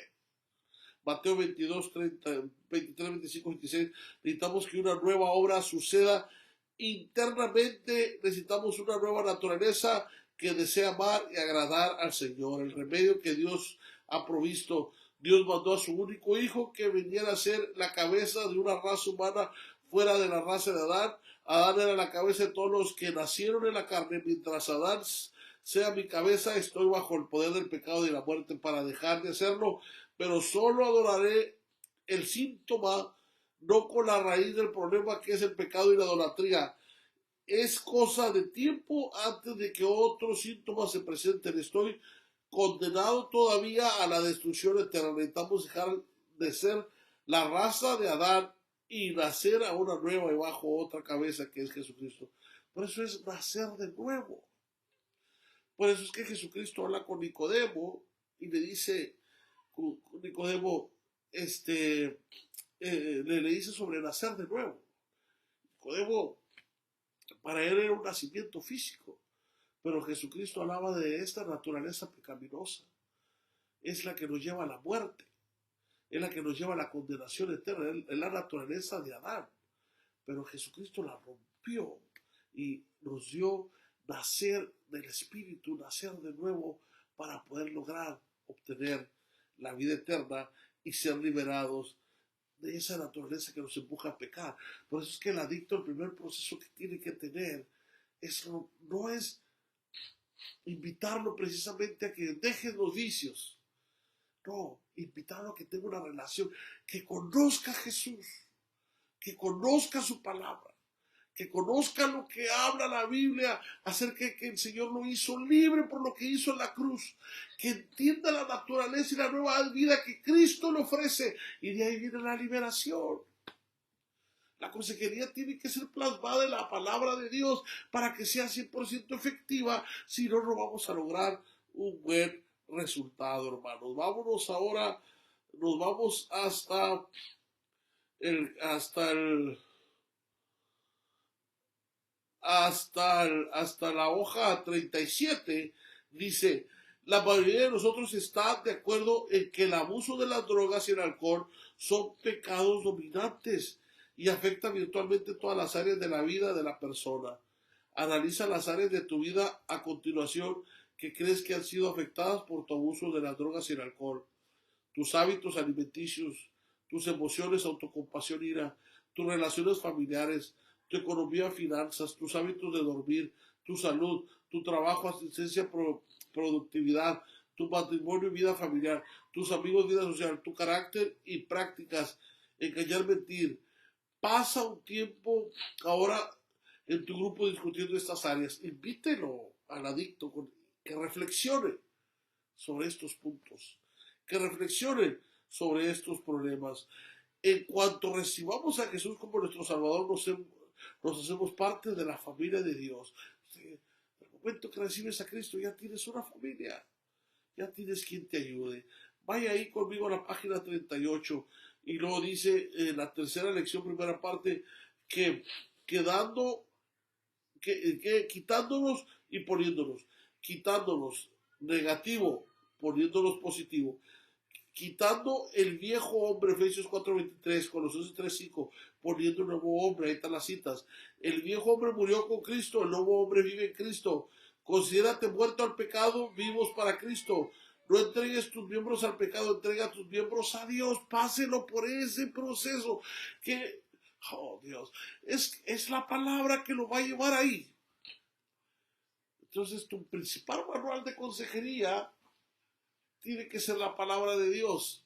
S1: Mateo 22, 30, 23, 25, 26. Necesitamos que una nueva obra suceda internamente. Necesitamos una nueva naturaleza que desea amar y agradar al Señor. El remedio que Dios ha provisto. Dios mandó a su único hijo que viniera a ser la cabeza de una raza humana fuera de la raza de Adán. Adán era la cabeza de todos los que nacieron en la carne. Mientras Adán sea mi cabeza, estoy bajo el poder del pecado y la muerte. Para dejar de hacerlo, pero solo adoraré el síntoma, no con la raíz del problema que es el pecado y la idolatría. Es cosa de tiempo antes de que otros síntomas se presenten. Estoy condenado todavía a la destrucción eterna. Necesitamos dejar de ser la raza de Adán y nacer a una nueva y bajo otra cabeza que es Jesucristo. Por eso es nacer de nuevo. Por eso es que Jesucristo habla con Nicodemo y le dice, Nicodemo, le dice sobre nacer de nuevo. Nicodemo, para él era un nacimiento físico, pero Jesucristo hablaba de esta naturaleza pecaminosa. Es la que nos lleva a la muerte, es la que nos lleva a la condenación eterna, es la naturaleza de Adán. Pero Jesucristo la rompió y nos dio nacer del Espíritu, nacer de nuevo para poder lograr obtener la vida eterna y ser liberados de esa naturaleza que nos empuja a pecar. Por eso es que el adicto, el primer proceso que tiene que tener no es invitarlo precisamente a que deje los vicios. No, invitarlo a que tenga una relación, que conozca a Jesús, que conozca su palabra, que conozca lo que habla la Biblia acerca de que el Señor lo hizo libre por lo que hizo en la cruz, que entienda la naturaleza y la nueva vida que Cristo le ofrece, y de ahí viene la liberación. La consejería tiene que ser plasmada en la palabra de Dios para que sea 100% efectiva, si no, no vamos a lograr un buen resultado, hermanos. Vámonos ahora, nos vamos hasta la hoja 37. Dice, la mayoría de nosotros está de acuerdo en que el abuso de las drogas y el alcohol son pecados dominantes y afectan virtualmente todas las áreas de la vida de la persona. Analiza las áreas de tu vida a continuación que crees que han sido afectadas por tu abuso de las drogas y el alcohol. Tus hábitos alimenticios, tus emociones, autocompasión, ira, tus relaciones familiares, tu economía, finanzas, tus hábitos de dormir, tu salud, tu trabajo, asistencia, productividad, tu matrimonio y vida familiar, tus amigos, vida social, tu carácter y prácticas, engañar, mentir. Pasa un tiempo ahora en tu grupo discutiendo estas áreas. Invítelo al adicto que reflexione sobre estos puntos, que reflexionen sobre estos problemas. en cuanto recibamos a Jesús como nuestro Salvador, nos hacemos parte de la familia de Dios. En el momento que recibes a Cristo ya tienes una familia, ya tienes quien te ayude. Vaya ahí conmigo a la página 38 y luego dice en la tercera lección, primera parte, que quedando, quitándonos y poniéndonos, quitándonos negativo, poniéndonos positivo, quitando el viejo hombre, Efesios 4:23, Colosenses 3:5, poniendo un nuevo hombre, ahí están las citas. El viejo hombre murió con Cristo, el nuevo hombre vive en Cristo. Considérate muerto al pecado, vivos para Cristo. No entregues tus miembros al pecado, entrega tus miembros a Dios. Páselo por ese proceso que, oh Dios, es la palabra que lo va a llevar ahí. Entonces, tu principal manual de consejería tiene que ser la palabra de Dios.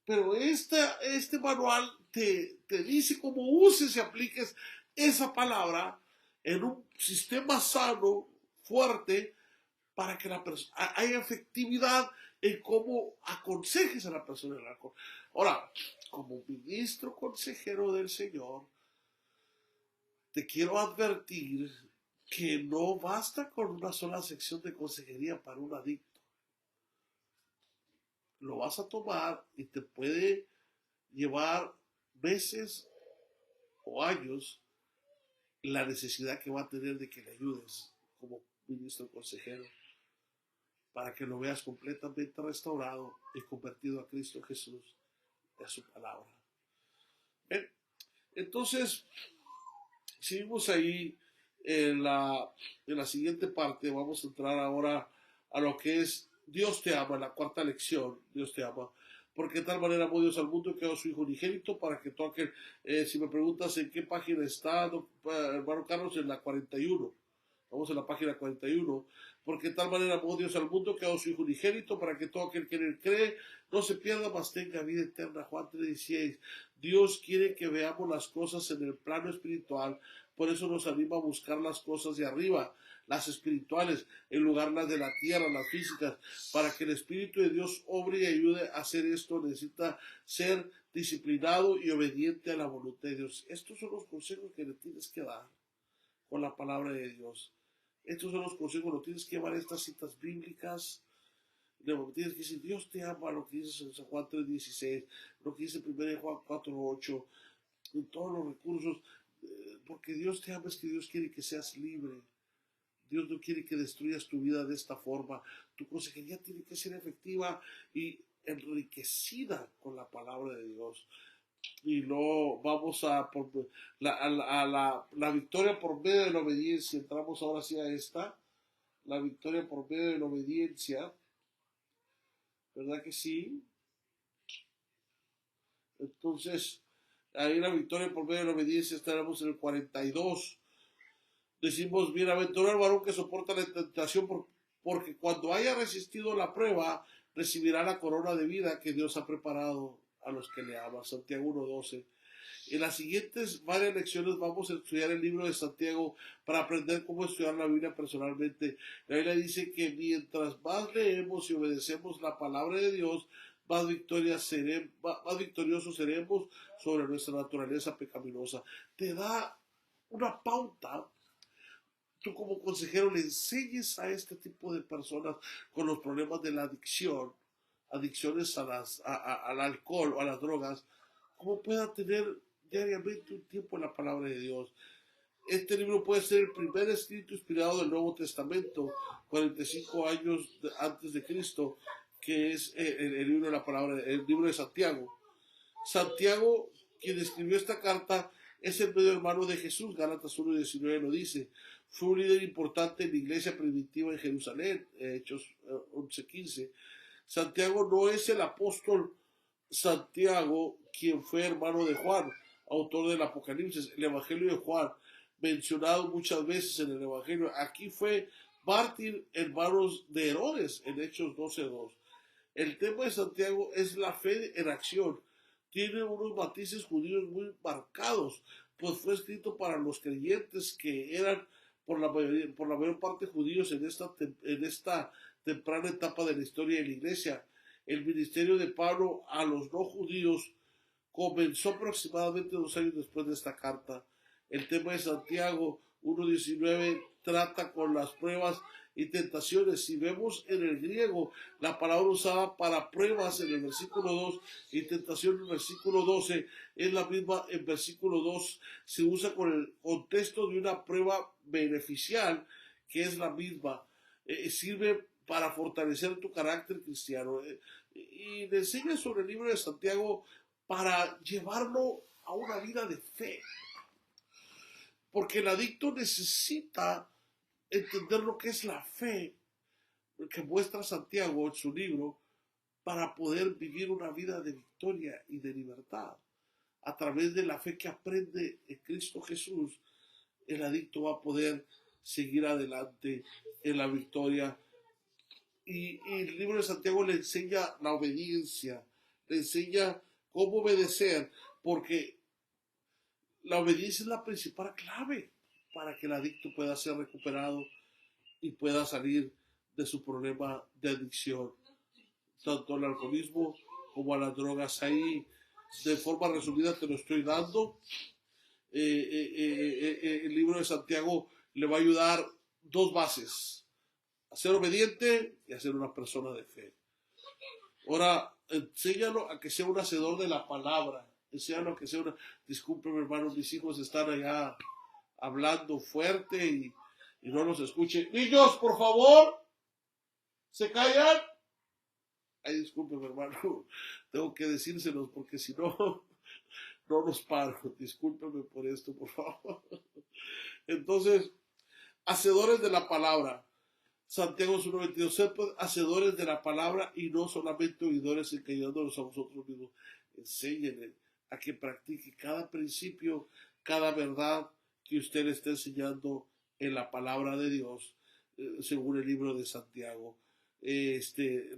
S1: Pero este manual te dice cómo uses y apliques esa palabra en un sistema sano, fuerte, para que la persona haya efectividad en cómo aconsejes a la persona en el alcohol. Ahora, como ministro consejero del Señor, te quiero advertir que no basta con una sola sección de consejería para un adicto. Lo vas a tomar y te puede llevar meses o años la necesidad que va a tener de que le ayudes como ministro consejero para que lo veas completamente restaurado y convertido a Cristo Jesús y a su palabra. Bien, entonces, seguimos ahí en la siguiente parte. Vamos a entrar ahora a lo que es Dios te ama, la cuarta lección. Dios te ama. Porque de tal manera amó Dios al mundo que dio a su Hijo unigénito para que todo aquel, si me preguntas en qué página está, hermano Carlos, en la 41. Vamos a la página 41. Porque de tal manera amó Dios al mundo que dio a su Hijo unigénito para que todo aquel que en él cree no se pierda, mas tenga vida eterna. Juan 3:16. Dios quiere que veamos las cosas en el plano espiritual. Por eso nos anima a buscar las cosas de arriba, las espirituales, en lugar de las de la tierra, las físicas. Para que el Espíritu de Dios obre y ayude a hacer esto, necesita ser disciplinado y obediente a la voluntad de Dios. Estos son los consejos que le tienes que dar con la palabra de Dios. Estos son los consejos, lo tienes que llevar a estas citas bíblicas. Lo tienes que decir, Dios te ama, lo que dice en San Juan 3:16, lo que dice 1 Juan 4:8, en todos los recursos, porque Dios te ama, es que Dios quiere que seas libre. Dios no quiere que destruyas tu vida de esta forma. Tu consejería tiene que ser efectiva y enriquecida con la palabra de Dios. Y luego vamos por la victoria por medio de la obediencia. Entramos ahora sí a esta. La victoria por medio de la obediencia. ¿Verdad que sí? Entonces, ahí la victoria por medio de la obediencia estaremos en el 42. Decimos, bienaventurado el varón que soporta la tentación, porque cuando haya resistido la prueba, recibirá la corona de vida que Dios ha preparado a los que le aman. Santiago 1:12. En las siguientes varias lecciones vamos a estudiar el libro de Santiago para aprender cómo estudiar la Biblia personalmente. La Biblia dice que mientras más leemos y obedecemos la palabra de Dios, más victoriosos seremos sobre nuestra naturaleza pecaminosa. Te da una pauta. Tú como consejero le enseñes a este tipo de personas con los problemas de la adicción, adicciones al alcohol o a las drogas, cómo puedan tener diariamente un tiempo en la palabra de Dios. Este libro puede ser el primer escrito inspirado del Nuevo Testamento, 45 años antes de Cristo, que es el libro de la palabra, el libro de Santiago. Santiago, quien escribió esta carta, es el medio hermano de Jesús. Gálatas 1:19 lo dice. Fue un líder importante en la iglesia primitiva en Jerusalén, Hechos 11:15. Santiago no es el apóstol Santiago, quien fue hermano de Juan, autor del Apocalipsis, el Evangelio de Juan, mencionado muchas veces en el Evangelio. Aquí fue mártir en manos de Herodes, en Hechos 12:2. El tema de Santiago es la fe en acción. Tiene unos matices judíos muy marcados, pues fue escrito para los creyentes que eran por la mayor parte judíos en esta temprana etapa de la historia de la iglesia. El ministerio de Pablo a los no judíos comenzó aproximadamente 2 años después de esta carta. El tema de Santiago 1:19 trata con las pruebas y tentaciones. Si vemos en el griego la palabra usada para pruebas en el versículo 2 y tentación en el versículo 12, es la misma en versículo 2, se usa con el contexto de una prueba beneficial que es la misma. Sirve para fortalecer tu carácter cristiano. Y le enseña sobre el libro de Santiago para llevarlo a una vida de fe. Porque el adicto necesita entender lo que es la fe que muestra Santiago en su libro para poder vivir una vida de victoria y de libertad. A través de la fe que aprende en Cristo Jesús, el adicto va a poder seguir adelante en la victoria. Y el libro de Santiago le enseña la obediencia, le enseña cómo obedecer, porque la obediencia es la principal clave para que el adicto pueda ser recuperado y pueda salir de su problema de adicción, tanto al alcoholismo como a las drogas. Ahí, de forma resumida, te lo estoy dando. El libro de Santiago le va a ayudar dos bases: a ser obediente y a ser una persona de fe. Ahora, enséñalo a que sea un hacedor de la palabra. Enséñalo a que sea una... Discúlpeme, hermanos, mis hijos están allá hablando fuerte y no los escuche. Niños, por favor, ¿se callan? Ay, discúlpeme, hermano, tengo que decírselos porque si no, no los paro. Discúlpeme por esto, por favor. Entonces, hacedores de la palabra. Santiago 1:22, sed pues hacedores de la palabra y no solamente oidores, engañándonos a vosotros mismos. Enséñenle a que practique cada principio, cada verdad que usted le esté enseñando en la palabra de Dios, según el libro de Santiago. Le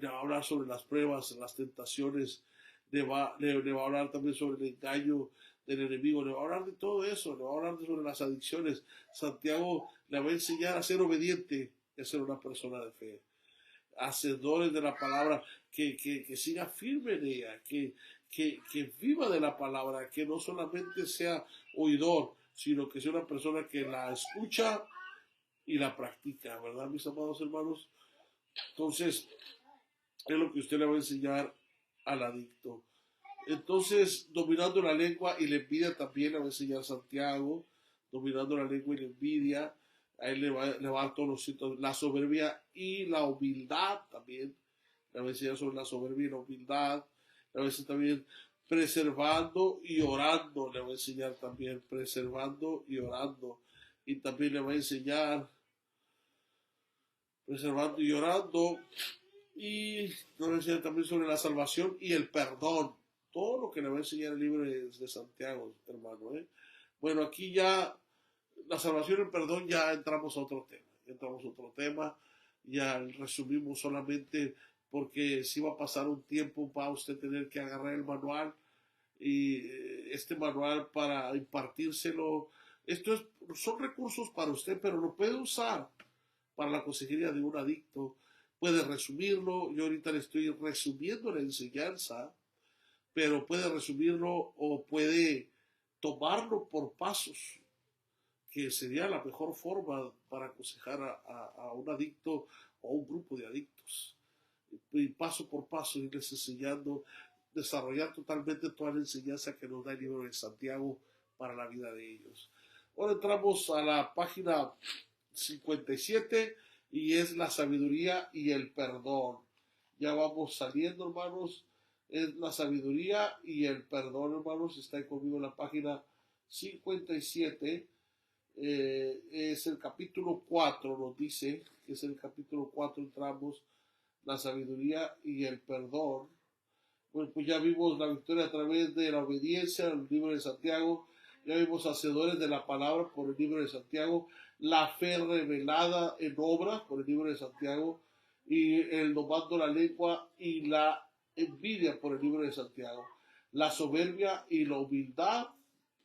S1: va a hablar sobre las pruebas, las tentaciones, le va a hablar también sobre el engaño del enemigo, le va a hablar de todo eso, le va a hablar sobre las adicciones. Santiago le va a enseñar a ser obediente, a ser una persona de fe, hacedores de la palabra, que siga firme en ella, que viva de la palabra, que no solamente sea oidor, sino que sea una persona que la escucha y la practica, ¿verdad, mis amados hermanos? Entonces, es lo que usted le va a enseñar al adicto. Entonces, dominando la lengua y la envidia también le va a enseñar Santiago, dominando la lengua y la envidia. A él le va a dar todos los síntomas. La soberbia y la humildad también. Le va a enseñar sobre la soberbia y la humildad. Le va a enseñar también preservando y orando. Le va a enseñar también preservando y orando. Y también le va a enseñar preservando y orando. Y le va a enseñar también sobre la salvación y el perdón. Todo lo que le va a enseñar el libro de Santiago, hermano. Bueno, aquí ya la salvación y el perdón ya entramos a otro tema. Ya resumimos solamente porque si va a pasar un tiempo va a usted tener que agarrar el manual y este manual para impartírselo. Son recursos para usted, pero lo puede usar para la consejería de un adicto. Puede resumirlo. Yo ahorita le estoy resumiendo la enseñanza, pero puede resumirlo o puede tomarlo por pasos, que sería la mejor forma para aconsejar a un adicto o a un grupo de adictos. Y paso por paso irles enseñando, desarrollar totalmente toda la enseñanza que nos da el libro de Santiago para la vida de ellos. Ahora entramos a la página 57 y es la sabiduría y el perdón. Ya vamos saliendo, hermanos. Es la sabiduría y el perdón, hermanos. Está ahí conmigo en la página 57. Es el capítulo 4, nos dice que es el capítulo 4, entramos, la sabiduría y el perdón. Bueno, pues ya vimos la victoria a través de la obediencia, el libro de Santiago. Ya vimos hacedores de la palabra por el libro de Santiago, la fe revelada en obra por el libro de Santiago, y el domando la lengua y la envidia por el libro de Santiago, la soberbia y la humildad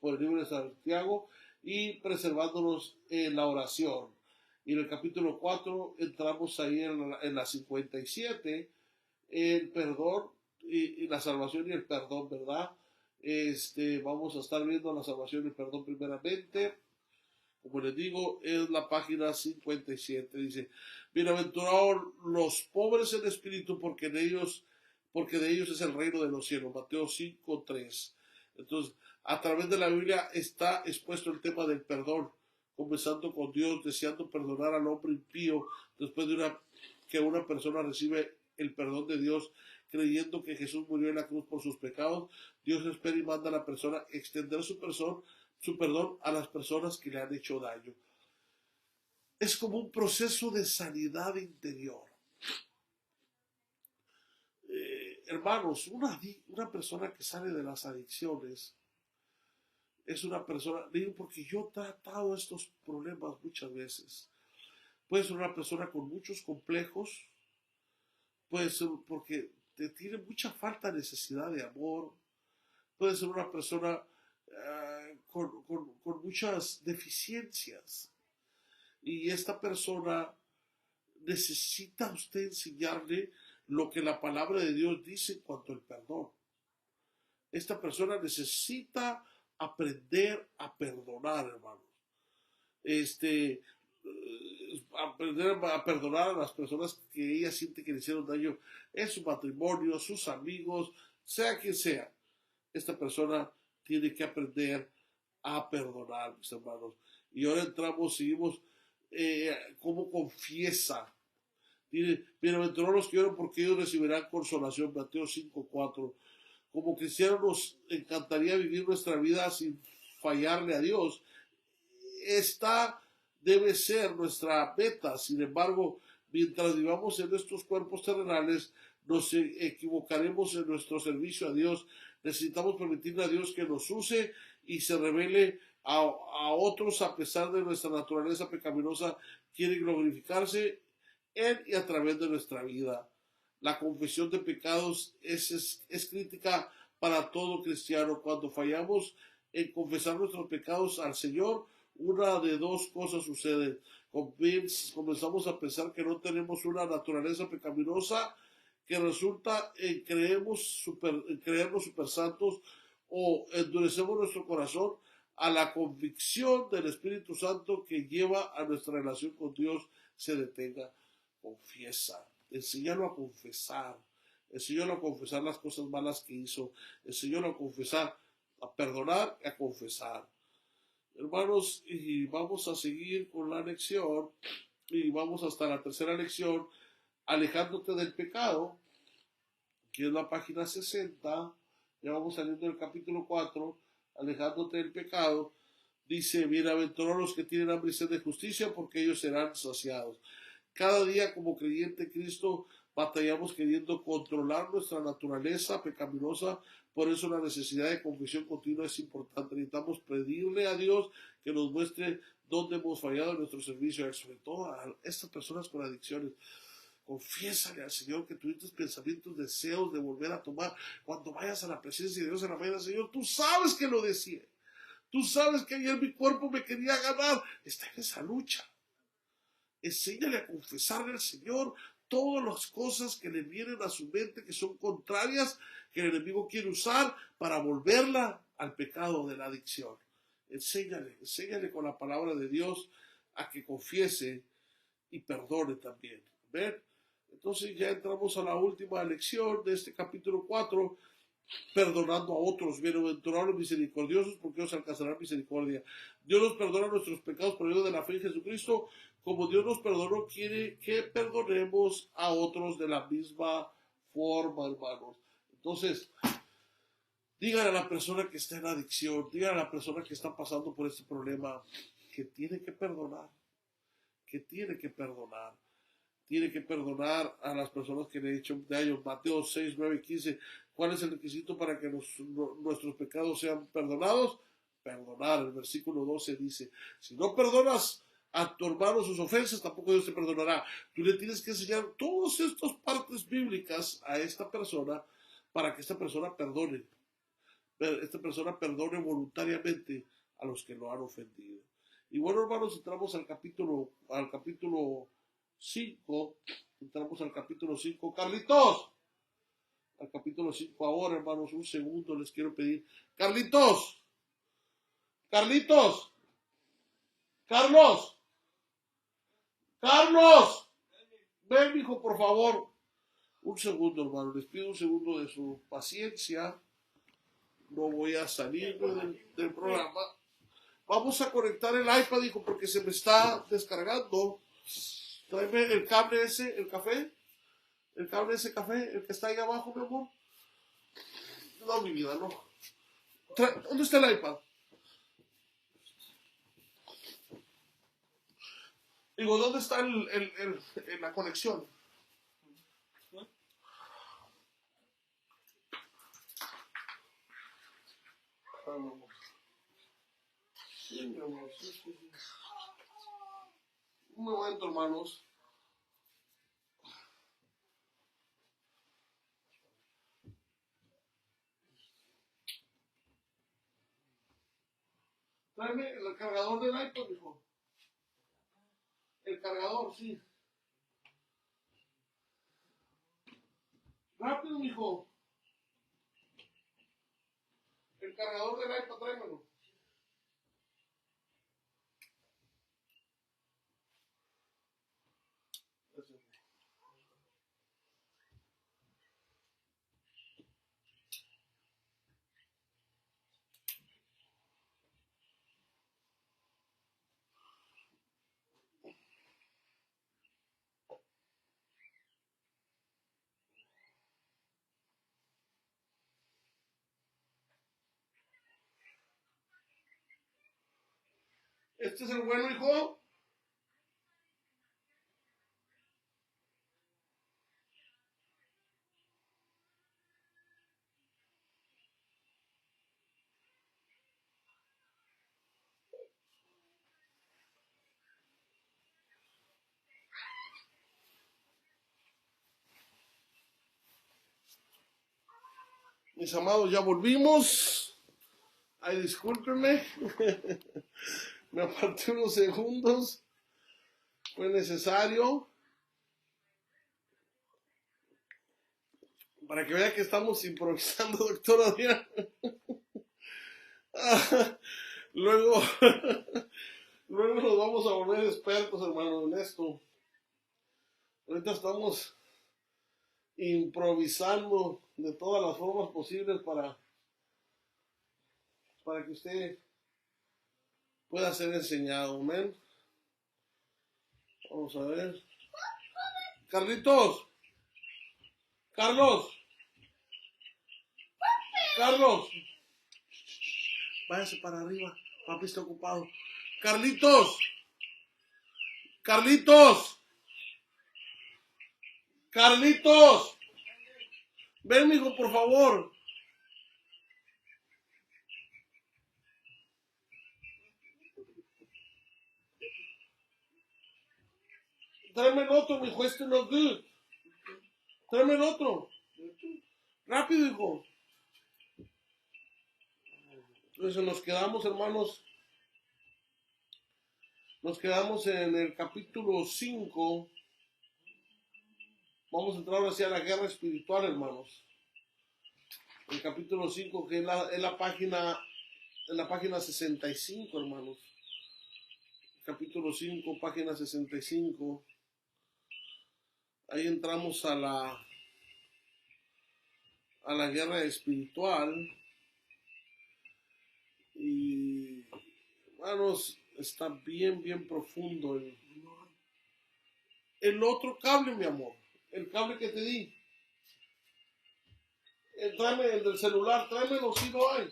S1: por el libro de Santiago, y preservándonos en la oración. Y en el capítulo 4 entramos ahí en la 57, el perdón y la salvación y el perdón, ¿verdad? Vamos a estar viendo la salvación y perdón primeramente. Como les digo, es la página 57. Dice, bienaventurados los pobres en espíritu, porque de ellos es el reino de los cielos. Mateo 5:3. Entonces, a través de la Biblia está expuesto el tema del perdón, comenzando con Dios, deseando perdonar al hombre impío después de que una persona recibe el perdón de Dios, creyendo que Jesús murió en la cruz por sus pecados. Dios espera y manda a la persona extender su perdón a las personas que le han hecho daño. Es como un proceso de sanidad interior. Hermanos, una persona que sale de las adicciones es una persona, digo porque yo he tratado estos problemas muchas veces. Puede ser una persona con muchos complejos, puede ser porque tiene mucha falta de necesidad de amor, puede ser una persona con muchas deficiencias. Y esta persona necesita usted enseñarle lo que la palabra de Dios dice en cuanto al perdón. Esta persona necesita aprender a perdonar, hermanos. Aprender a perdonar a las personas que ella siente que le hicieron daño en su matrimonio, sus amigos, sea quien sea. Esta persona tiene que aprender a perdonar, mis hermanos. Y ahora seguimos cómo confiesa. Bienaventurados los que lloran porque ellos recibirán consolación. Mateo 5:4. Como cristianos nos encantaría vivir nuestra vida sin fallarle a Dios. Esta debe ser nuestra meta. Sin embargo, mientras vivamos en estos cuerpos terrenales, nos equivocaremos en nuestro servicio a Dios. Necesitamos permitirle a Dios que nos use y se revele a otros a pesar de nuestra naturaleza pecaminosa. Quiere glorificarse en y a través de nuestra vida. La confesión de pecados es crítica para todo cristiano. Cuando fallamos en confesar nuestros pecados al Señor, una de dos cosas sucede. Comenzamos a pensar que no tenemos una naturaleza pecaminosa, que resulta en creernos super santos, o endurecemos nuestro corazón a la convicción del Espíritu Santo que lleva a nuestra relación con Dios se detenga. Confiesa, enséñalo a confesar, enséñalo a confesar las cosas malas que hizo, enséñalo a confesar, a perdonar y a confesar. Hermanos, y vamos a seguir con la lección, y vamos hasta la tercera lección, alejándote del pecado, que es la página 60, ya vamos saliendo del capítulo 4, alejándote del pecado. Dice, bienaventurados los que tienen hambre y sed de justicia, porque ellos serán saciados. Cada día como creyente en Cristo batallamos queriendo controlar nuestra naturaleza pecaminosa. Por eso la necesidad de confesión continua es importante. Necesitamos pedirle a Dios que nos muestre dónde hemos fallado en nuestro servicio, sobre todo a estas personas con adicciones. Confiésale al Señor que tuviste pensamientos, deseos de volver a tomar. Cuando vayas a la presencia de Dios en la mañana, Señor, tú sabes que lo decía. Tú sabes que ayer mi cuerpo me quería ganar. Está en esa lucha. Enséñale a confesarle al Señor todas las cosas que le vienen a su mente que son contrarias, que el enemigo quiere usar para volverla al pecado de la adicción. Enséñale con la palabra de Dios a que confiese y perdone también. ¿Ven? Entonces ya entramos a la última lección de este capítulo 4, perdonando a otros. Bienaventurados los misericordiosos, porque ellos alcanzarán misericordia. Dios nos perdona nuestros pecados por medio de la fe en Jesucristo. Como Dios nos perdonó, quiere que perdonemos a otros de la misma forma, hermanos. Entonces, díganle a la persona que está en adicción, díganle a la persona que está pasando por este problema, que tiene que perdonar, que tiene que perdonar. Tiene que perdonar a las personas que le han hecho daño. Mateo 6, 9 y 15. ¿Cuál es el requisito para que nuestros pecados sean perdonados? Perdonar. El versículo 12 dice, si no perdonas a tu hermano sus ofensas, tampoco Dios te perdonará. Tú le tienes que enseñar todas estas partes bíblicas a esta persona para que esta persona perdone. Esta persona perdone voluntariamente a los que lo han ofendido. Y bueno, hermanos, entramos al capítulo 5. Entramos al capítulo 5. Carlitos, al capítulo 5 ahora, hermanos. Un segundo les quiero pedir. Carlitos, Carlitos, Carlos, Carlos, ven, hijo, por favor. Un segundo, hermano, les pido un segundo de su paciencia. No voy a salir del programa. Vamos a conectar el iPad, hijo, porque se me está descargando. Tráeme el cable ese, el café. El cable ese café, el que está ahí abajo, mi amor. No, mi vida, no. ¿Dónde está el iPad? Digo, ¿dónde está la conexión? Ah, mi amor. Sí, mi amor, sí, sí, sí. Un momento, hermanos. Tráeme el cargador del iPad, hijo. El cargador, sí. Rápido, mijo. El cargador del iPad, tráemelo. Este es el bueno, hijo. Mis amados, ya volvimos. Ay, discúlpenme. Me aparté unos segundos. Fue necesario. Para que vea que estamos improvisando, doctora Adriana. Luego, luego nos vamos a volver expertos, hermano, en esto. Ahorita estamos improvisando de todas las formas posibles para que usted pueda ser enseñado. Amén. Vamos a ver. Carlitos. Carlos. Carlos. Váyase para arriba. Papi está ocupado. Carlitos. Carlitos. Carlitos. Ven, mijo, por favor. Tráeme el otro, mijo. Este no es good. Tráeme el otro. Rápido, hijo. Entonces nos quedamos, hermanos. Nos quedamos en el capítulo 5. Vamos a entrar hacia la guerra espiritual, hermanos. El capítulo 5, que es la página 65, hermanos. Capítulo 5, página 65. Ahí entramos a la guerra espiritual. Y, hermanos, está bien, bien profundo el otro cable, mi amor. El cable que te di. Tráeme el del celular, tráemelo si no hay.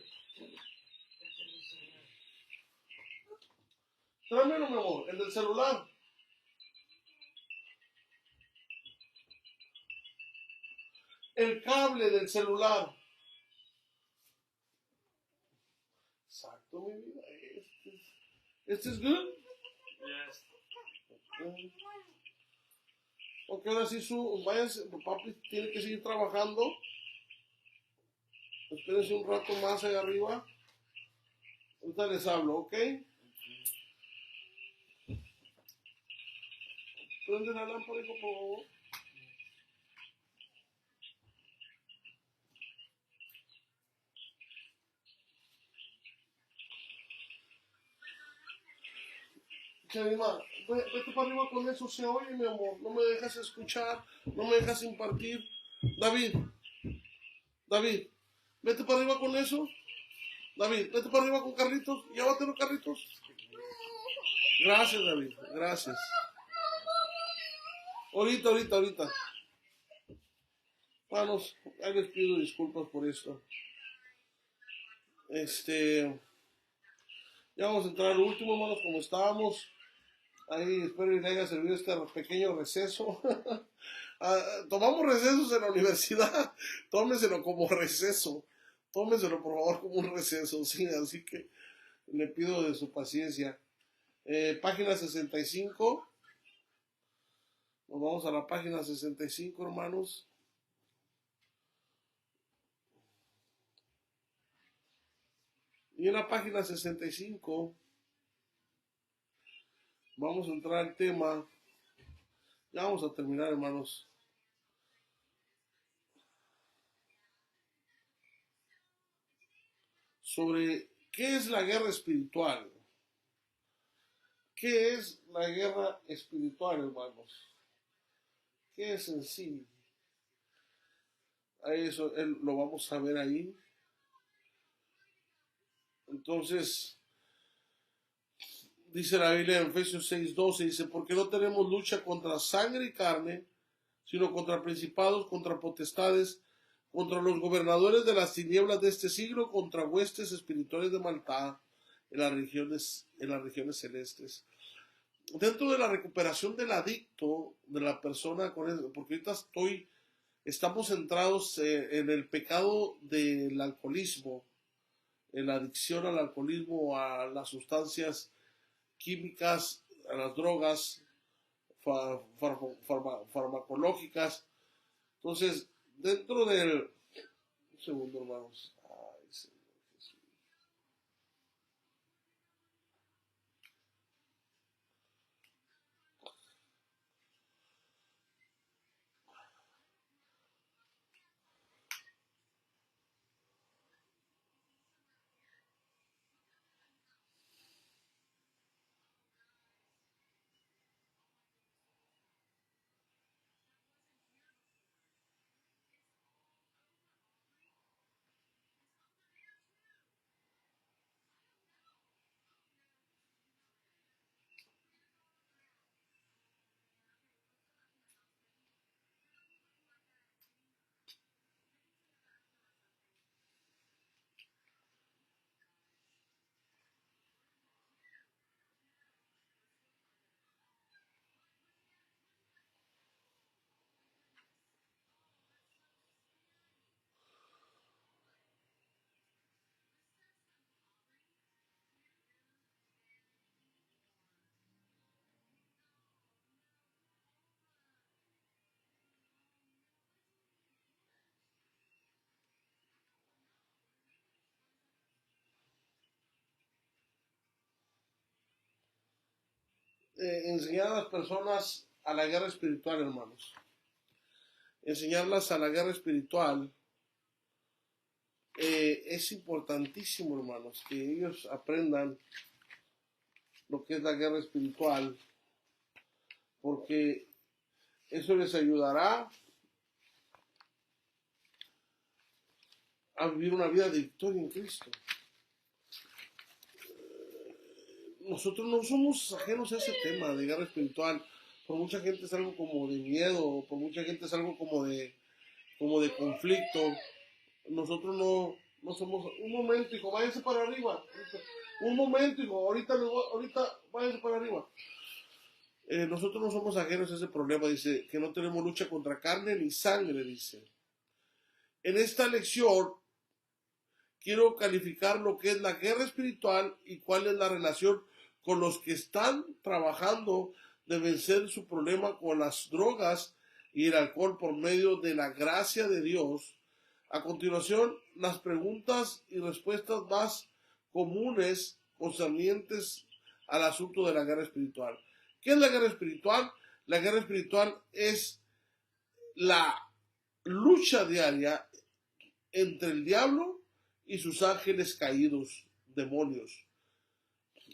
S1: Tráemelo, mi amor, el del celular. El cable del celular. Exacto, mi vida. Este es good. Yes. Ok, ahora sí, váyanse, papi tiene que seguir trabajando. Espérense un rato más allá arriba. Ahorita les hablo, ¿ok? Prende la lámpara, hijo, por favor. Charima, vete para arriba con eso, se oye, mi amor. No me dejas escuchar, no me dejas impartir. David, David, vete para arriba con eso. David, vete para arriba con Carlitos. Llévatelo, Carlitos. Gracias, David, gracias. Ahorita. Hermanos, ahí les pido disculpas por esto. Ya vamos a entrar al último, hermanos, como estábamos. Ahí espero que les haya servido este pequeño receso. Tomamos recesos en la universidad. Tómenselo como receso. Tómenselo, por favor, como un receso. Sí, así que le pido de su paciencia. Página 65. Nos vamos a la página 65, hermanos. Y en la página 65 vamos a entrar al tema. Ya vamos a terminar, hermanos. Sobre qué es la guerra espiritual. ¿Qué es la guerra espiritual, hermanos? ¿Qué es en sí? A eso lo vamos a ver ahí. Entonces, dice la Biblia en Efesios 6:12, dice, porque no tenemos lucha contra sangre y carne, sino contra principados, contra potestades, contra los gobernadores de las tinieblas de este siglo, contra huestes espirituales de maldad en las regiones celestes. Dentro de la recuperación del adicto, de la persona con eso, porque ahorita estamos centrados en el pecado del alcoholismo, en la adicción al alcoholismo, a las sustancias químicas, a las drogas farmacológicas. Entonces, dentro del... Un segundo, hermanos. Ay, Señor Jesús. Enseñar a las personas a la guerra espiritual, hermanos. Enseñarlas a la guerra espiritual es importantísimo, hermanos, que ellos aprendan lo que es la guerra espiritual, porque eso les ayudará a vivir una vida de victoria en Cristo. Nosotros no somos ajenos a ese tema de guerra espiritual. Por mucha gente es algo como de miedo, por mucha gente es algo como de conflicto. Nosotros no somos... Un momento, hijo, váyanse para arriba. Un momento, hijo, ahorita váyanse para arriba. Nosotros no somos ajenos a ese problema, dice, que no tenemos lucha contra carne ni sangre, dice. En esta lección quiero calificar lo que es la guerra espiritual y cuál es la relación con los que están trabajando de vencer su problema con las drogas y el alcohol por medio de la gracia de Dios. A continuación, las preguntas y respuestas más comunes concernientes al asunto de la guerra espiritual. ¿Qué es la guerra espiritual? La guerra espiritual es la lucha diaria entre el diablo y sus ángeles caídos, demonios,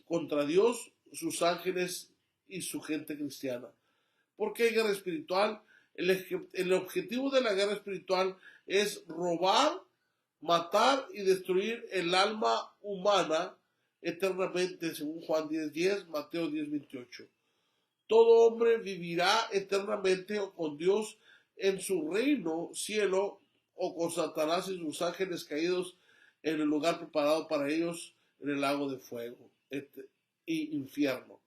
S1: contra Dios, sus ángeles y su gente cristiana. ¿Por qué hay guerra espiritual? El objetivo de la guerra espiritual es robar, matar y destruir el alma humana eternamente, según Juan 10:10, Mateo 10:28. Todo hombre vivirá eternamente con Dios en su reino, cielo, o con Satanás y sus ángeles caídos en el lugar preparado para ellos en el lago de fuego y infierno.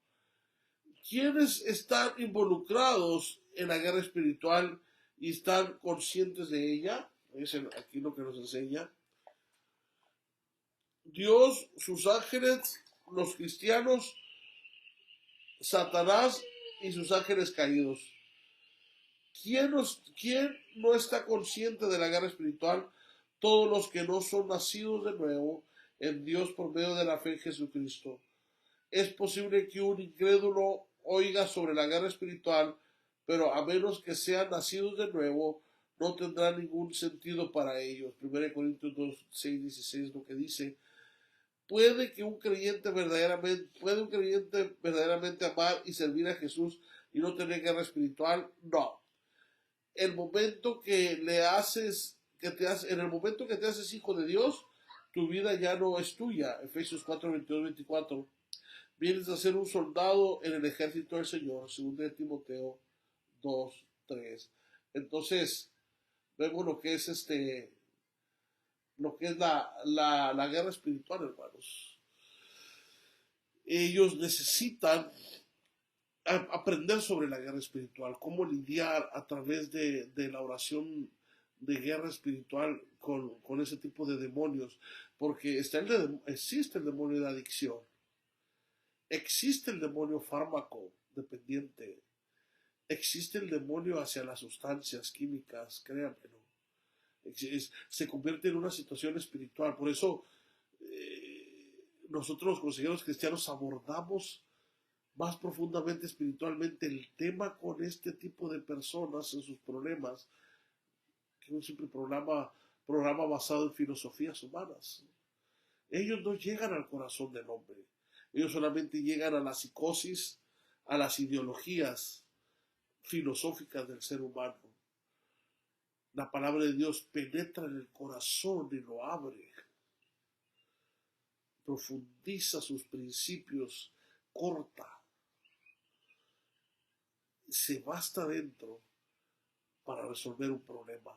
S1: ¿Quiénes están involucrados en la guerra espiritual y están conscientes de ella? Es aquí lo que nos enseña. Dios, sus ángeles, los cristianos, Satanás y sus ángeles caídos. ¿Quién no está consciente de la guerra espiritual? Todos los que no son nacidos de nuevo en Dios por medio de la fe en Jesucristo. Es posible que un incrédulo oiga sobre la guerra espiritual, pero a menos que sean nacidos de nuevo, no tendrá ningún sentido para ellos. 1 Corintios 2:6-16 lo que dice. ¿Puede un creyente verdaderamente amar y servir a Jesús y no tener guerra espiritual? No. En el momento que en el momento que te haces hijo de Dios, tu vida ya no es tuya. Efesios 4:22-24. Vienes a ser un soldado en el ejército del Señor, según de Timoteo 2:3. Entonces, vemos lo que es la guerra espiritual, hermanos. Ellos necesitan aprender sobre la guerra espiritual, cómo lidiar a través de la oración de guerra espiritual con ese tipo de demonios, porque existe el demonio de adicción, existe el demonio fármaco dependiente, existe el demonio hacia las sustancias químicas, créanmelo. Se convierte en una situación espiritual. Por eso nosotros los consejeros cristianos abordamos más profundamente espiritualmente el tema con este tipo de personas en sus problemas, que es un simple programa basado en filosofías humanas. Ellos no llegan al corazón del hombre, ellos solamente llegan a la psicosis, a las ideologías filosóficas del ser humano. La palabra de Dios penetra en el corazón y lo abre, profundiza sus principios, corta, se va hasta adentro para resolver un problema,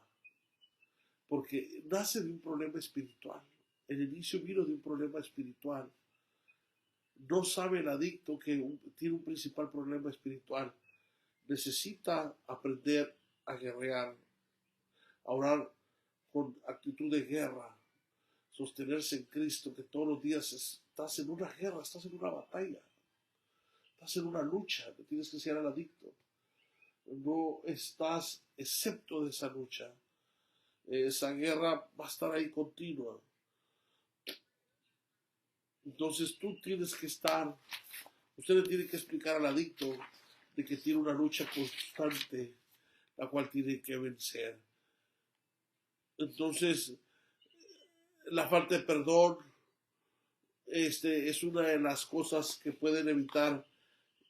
S1: porque nace de un problema espiritual. El inicio vino de un problema espiritual. No sabe el adicto que tiene un principal problema espiritual. Necesita aprender a guerrear, a orar con actitud de guerra, sostenerse en Cristo, que todos los días estás en una guerra, estás en una batalla, estás en una lucha, te tienes que enseñar al adicto. No estás excepto de esa lucha. Esa guerra va a estar ahí continua. Entonces usted le tiene que explicar al adicto de que tiene una lucha constante, la cual tiene que vencer. Entonces, la falta de perdón es una de las cosas que pueden evitar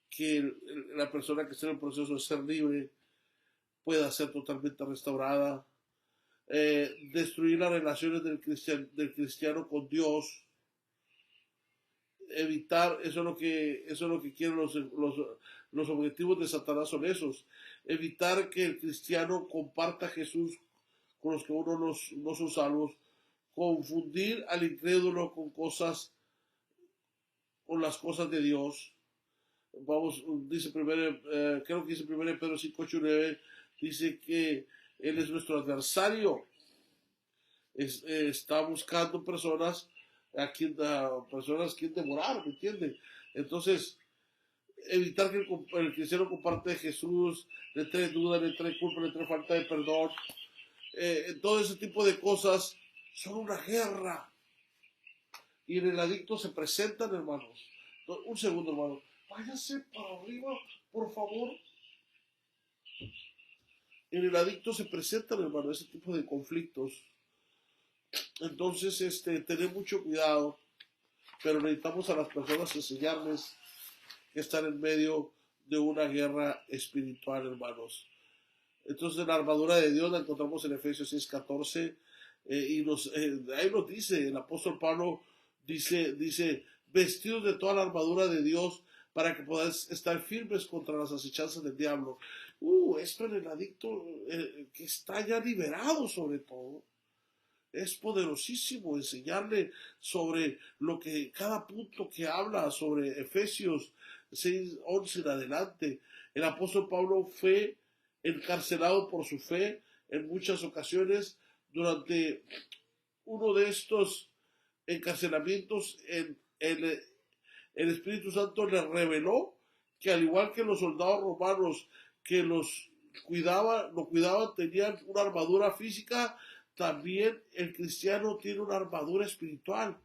S1: que la persona que está en el proceso de ser libre pueda ser totalmente restaurada. Destruir las relaciones del cristiano con Dios, evitar, eso es lo que quieren los objetivos de Satanás, son esos: evitar que el cristiano comparta a Jesús con los que uno no son salvos, confundir al incrédulo con las cosas de Dios. Vamos, creo que dice 1 Pedro 5:8-9, dice que Él es nuestro adversario. Está buscando personas a quien devorar, ¿me entienden? Entonces, evitar que el cristiano comparte de Jesús, le trae duda, le trae culpa, le trae falta de perdón. Todo ese tipo de cosas son una guerra. Y en el adicto se presentan, hermanos. Un segundo, hermano. Váyase para arriba, por favor. En el adicto se presentan, hermano, ese tipo de conflictos. Entonces, tener mucho cuidado, pero necesitamos a las personas enseñarles que están en medio de una guerra espiritual, hermanos. Entonces la armadura de Dios la encontramos en Efesios 6:14 ahí nos dice, el apóstol Pablo dice, vestidos de toda la armadura de Dios para que podáis estar firmes contra las acechanzas del diablo. Esto en el adicto que está ya liberado sobre todo. Es poderosísimo enseñarle sobre lo que cada punto que habla sobre Efesios 6:11 en adelante. El apóstol Pablo fue encarcelado por su fe en muchas ocasiones. Durante uno de estos encarcelamientos, el Espíritu Santo le reveló que al igual que los soldados romanos que lo cuidaban, tenían una armadura física, también el cristiano tiene una armadura espiritual.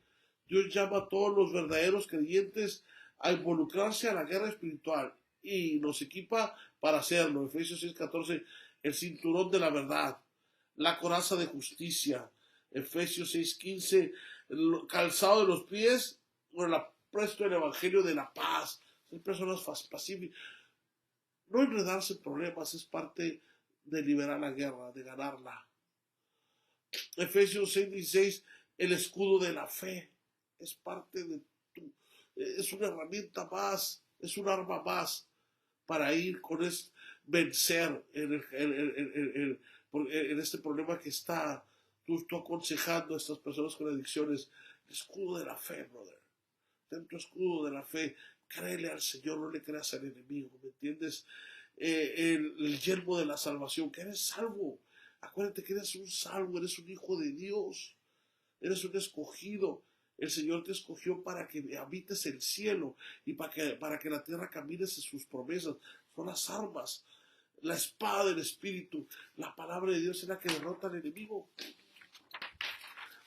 S1: Dios llama a todos los verdaderos creyentes a involucrarse a la guerra espiritual y nos equipa para hacerlo. Efesios 6:14, el cinturón de la verdad, la coraza de justicia. Efesios 6:15, el calzado de los pies con el apresto del evangelio de la paz. Ser personas pacíficas. No enredarse en problemas es parte de liberar la guerra, de ganarla. Efesios 6:16, el escudo de la fe. Es parte de es una herramienta más, es un arma más para ir con vencer en este problema que está tú aconsejando a estas personas con adicciones. El escudo de la fe, brother. Ten tu escudo de la fe. Créele al Señor, no le creas al enemigo, ¿me entiendes? El yelmo de la salvación, que eres salvo. Acuérdate que eres un salvo, eres un hijo de Dios, eres un escogido. El Señor te escogió para que habites el cielo y para que la tierra camines en sus promesas. Son las armas, la espada del Espíritu. La palabra de Dios es la que derrota al enemigo.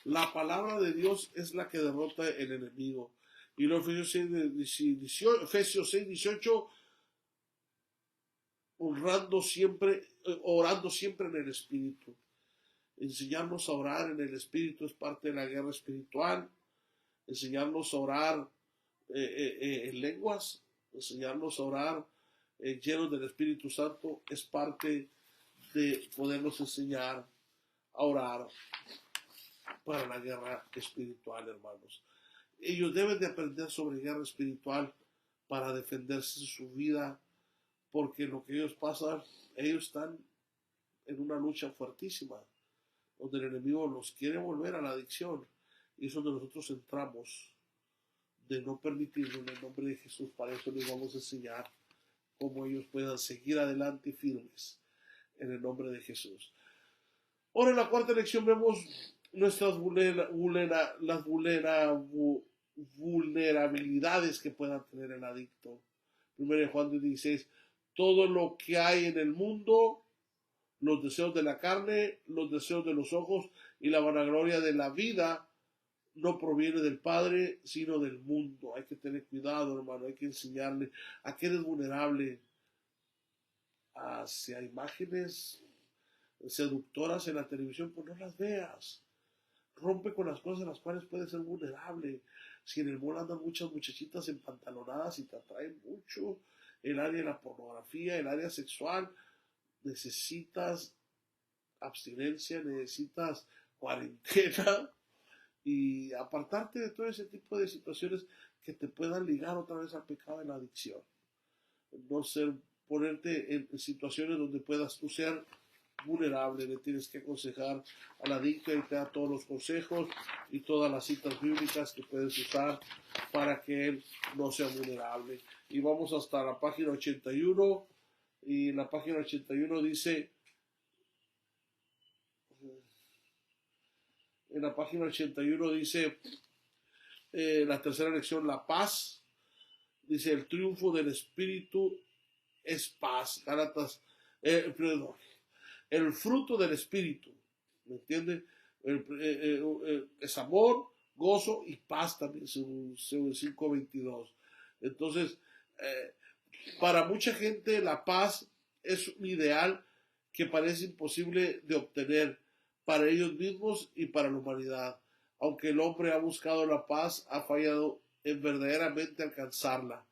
S1: La palabra de Dios es la que derrota el enemigo. Y luego Efesios 6:18, orando siempre en el Espíritu. Enseñarnos a orar en el Espíritu es parte de la guerra espiritual. Enseñarnos a orar en lenguas, enseñarnos a orar llenos del Espíritu Santo es parte de podernos enseñar a orar para la guerra espiritual, hermanos. Ellos deben de aprender sobre guerra espiritual para defenderse de su vida, porque lo que ellos pasan, ellos están en una lucha fuertísima, donde el enemigo los quiere volver a la adicción, y es donde nosotros entramos, de no permitirlo en el nombre de Jesús. Para eso les vamos a enseñar cómo ellos puedan seguir adelante firmes en el nombre de Jesús. Ahora en la cuarta lección vemos nuestras vulnerabilidades que puedan tener el adicto. 1 Juan 16, todo lo que hay en el mundo, los deseos de la carne, los deseos de los ojos y la vanagloria de la vida, no proviene del Padre, sino del mundo. Hay que tener cuidado, hermano, hay que enseñarle a que eres vulnerable hacia imágenes seductoras en la televisión, pues no las veas. Rompe con las cosas en las cuales puedes ser vulnerable. Si en el mall andan muchas muchachitas empantalonadas y te atraen mucho el área de la pornografía, el área sexual, necesitas abstinencia, necesitas cuarentena y apartarte de todo ese tipo de situaciones que te puedan ligar otra vez al pecado de la adicción. No ponerte en situaciones donde puedas tú ser vulnerable. Le tienes que aconsejar al adicto y te da todos los consejos y todas las citas bíblicas que puedes usar para que él no sea vulnerable. Y vamos hasta la página 81, y en la página 81 dice, la tercera lección, la paz. Dice, el triunfo del Espíritu es paz. Perdón, el fruto del Espíritu, ¿me entiende? Es amor, gozo y paz también, según 5:22. Entonces, para mucha gente la paz es un ideal que parece imposible de obtener para ellos mismos y para la humanidad. Aunque el hombre ha buscado la paz, ha fallado en verdaderamente alcanzarla.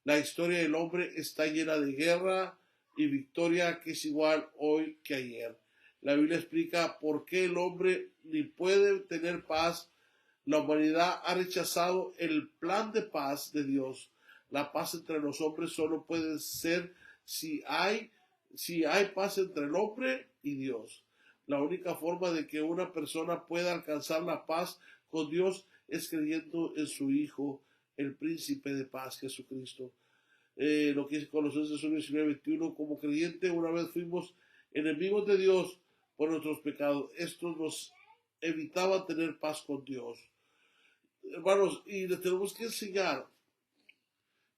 S1: La historia del hombre está llena de guerra y victoria que es igual hoy que ayer. La Biblia explica por qué el hombre ni puede tener paz. La humanidad ha rechazado el plan de paz de Dios. La paz entre los hombres solo puede ser si hay paz entre el hombre y Dios. La única forma de que una persona pueda alcanzar la paz con Dios es creyendo en su Hijo, el príncipe de paz, Jesucristo. Lo que dice Colosenses 1:19-21, como creyente una vez fuimos enemigos de Dios por nuestros pecados. Esto nos evitaba tener paz con Dios. Hermanos, y les tenemos que enseñar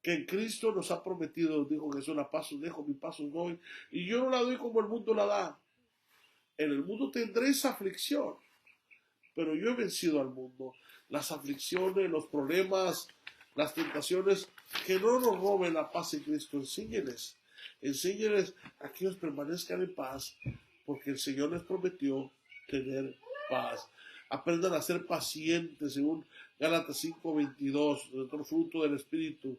S1: que en Cristo nos ha prometido, dijo Jesús, la paz os dejo, mi paz os doy, y yo no la doy como el mundo la da. En el mundo tendréis aflicción, pero yo he vencido al mundo. Las aflicciones, los problemas, las tentaciones, que no nos roben la paz en Cristo. Enséñeles a que ellos permanezcan en paz, porque el Señor les prometió tener paz. Aprendan a ser pacientes, según Gálatas 5:22, otro fruto del Espíritu.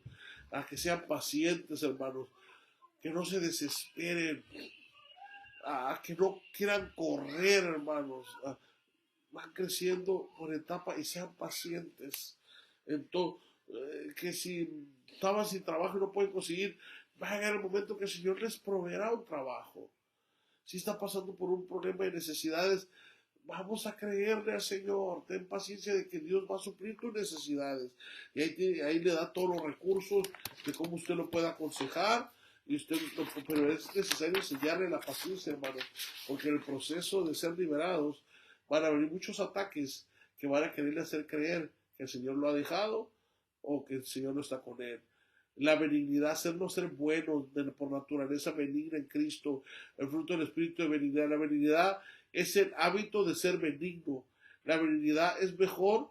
S1: A que sean pacientes, hermanos, que no se desesperen, a que no quieran correr, hermanos. Van creciendo por etapa y sean pacientes. Entonces, que si estaban sin trabajo y no pueden conseguir, va a llegar el momento que el Señor les proveerá un trabajo. Si está pasando por un problema de necesidades, vamos a creerle al Señor. Ten paciencia de que Dios va a suplir tus necesidades. Y ahí le da todos los recursos de cómo usted lo pueda aconsejar. Pero es necesario enseñarle la paciencia, hermano, porque en el proceso de ser liberados van a venir muchos ataques que van a quererle hacer creer que el Señor lo ha dejado o que el Señor no está con él. La benignidad, hacernos ser buenos por naturaleza benigna en Cristo, el fruto del Espíritu de benignidad. La benignidad es el hábito de ser benigno. La benignidad es mejor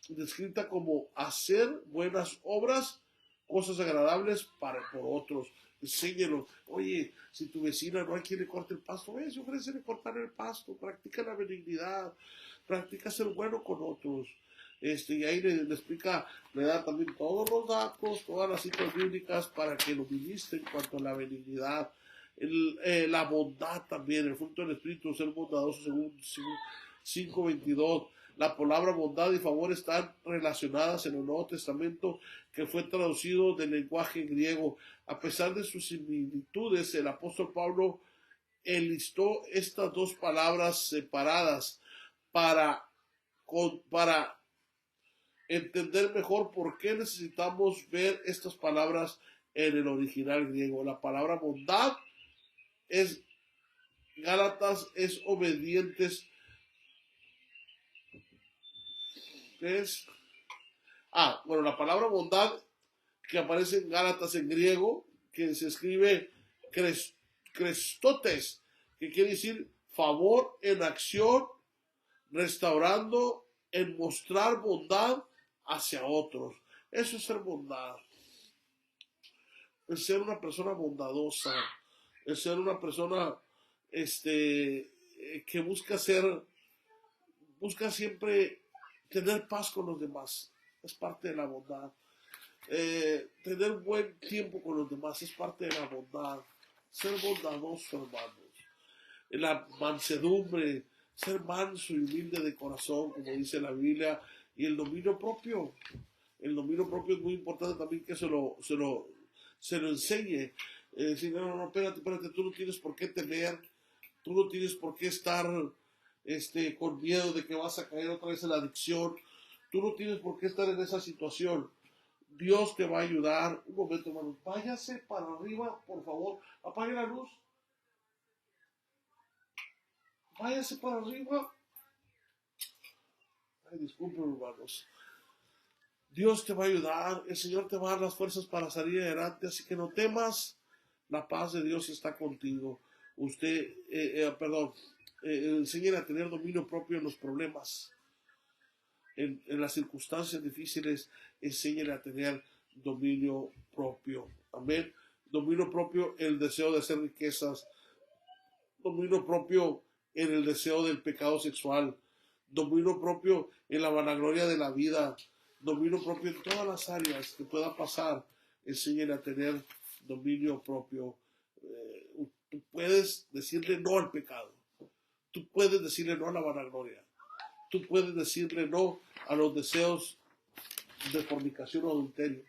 S1: descrita como hacer buenas obras, cosas agradables por otros. Enséñelo. Oye, si tu vecina no hay quien le corte el pasto, se ofrece cortar el pasto. Practica la benignidad. Practica ser bueno con otros. Y ahí le explica, le da también todos los datos, todas las citas bíblicas para que lo ministre en cuanto a la benignidad. La bondad también, el fruto del Espíritu, ser bondadoso según 5:22. La palabra bondad y favor están relacionadas en el Nuevo Testamento, que fue traducido del lenguaje griego. A pesar de sus similitudes, el apóstol Pablo enlistó estas dos palabras separadas para entender mejor por qué necesitamos ver estas palabras en el original griego. La palabra bondad es Gálatas, es obedientes. La palabra bondad que aparece en Gálatas en griego, que se escribe crestotes, que quiere decir favor en acción, restaurando, en mostrar bondad hacia otros. Eso es ser bondad. Es ser una persona bondadosa. Es ser una persona que busca siempre tener paz con los demás. Es parte de la bondad. Tener buen tiempo con los demás es parte de la bondad. Ser bondadoso, hermanos. La mansedumbre, ser manso y humilde de corazón, como dice la Biblia, y el dominio propio. El dominio propio es muy importante también que se lo enseñe. Decir, no, espérate, tú no tienes por qué temer, tú no tienes por qué estar con miedo de que vas a caer otra vez en la adicción, tú no tienes por qué estar en esa situación. Dios te va a ayudar. Un momento, hermanos, váyase para arriba, por favor, apague la luz. Váyase para arriba. Ay, disculpen, hermanos. Dios te va a ayudar, el Señor te va a dar las fuerzas para salir adelante, así que no temas, la paz de Dios está contigo. Usted, enseñe a tener dominio propio en los problemas, en las circunstancias difíciles, enséñele a tener dominio propio. Amén. Dominio propio en el deseo de hacer riquezas, dominio propio en el deseo del pecado sexual, dominio propio en la vanagloria de la vida, dominio propio en todas las áreas que pueda pasar. enseñen a tener dominio propio. Tú puedes decirle no al pecado. Tú puedes decirle no a la vanagloria. Tú puedes decirle no a los deseos de fornicación o adulterio.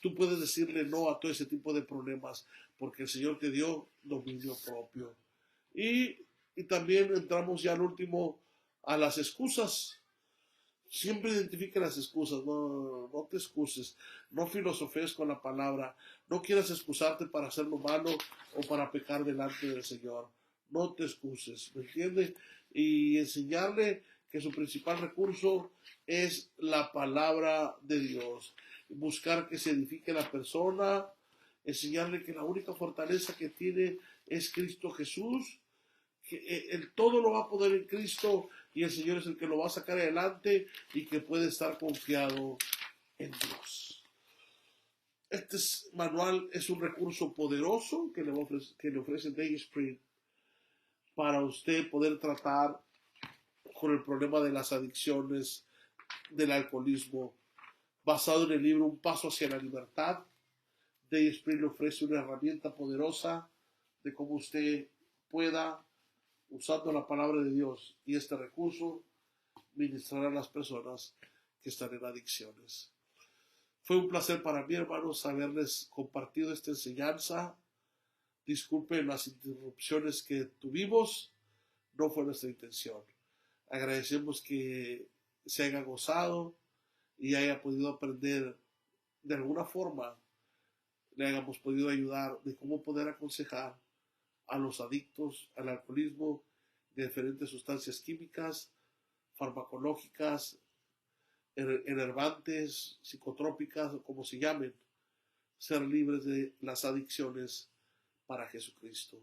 S1: Tú puedes decirle no a todo ese tipo de problemas porque el Señor te dio dominio propio. Y también entramos ya al último a las excusas. Siempre identifica las excusas, no te excuses, no filosofes con la palabra, no quieras excusarte para hacer lo malo o para pecar delante del Señor, no te excuses, ¿me entiendes? Y enseñarle que su principal recurso es la palabra de Dios, buscar que se edifique la persona, enseñarle que la única fortaleza que tiene es Cristo Jesús, que el todo lo va a poder en Cristo y el Señor es el que lo va a sacar adelante y que puede estar confiado en Dios. Este manual es un recurso poderoso que le ofrece Dayspring para usted poder tratar con el problema de las adicciones, del alcoholismo, basado en el libro Un Paso hacia la Libertad. Dayspring le ofrece una herramienta poderosa de cómo usted pueda, usando la palabra de Dios y este recurso, ministrar a las personas que están en adicciones. Fue un placer para mí, hermanos, haberles compartido esta enseñanza. Disculpen las interrupciones que tuvimos, no fue nuestra intención. Agradecemos que se haya gozado y haya podido aprender de alguna forma, le hayamos podido ayudar de cómo poder aconsejar a los adictos al alcoholismo, de diferentes sustancias químicas, farmacológicas, enervantes, psicotrópicas o como se llamen, ser libres de las adicciones para Jesucristo.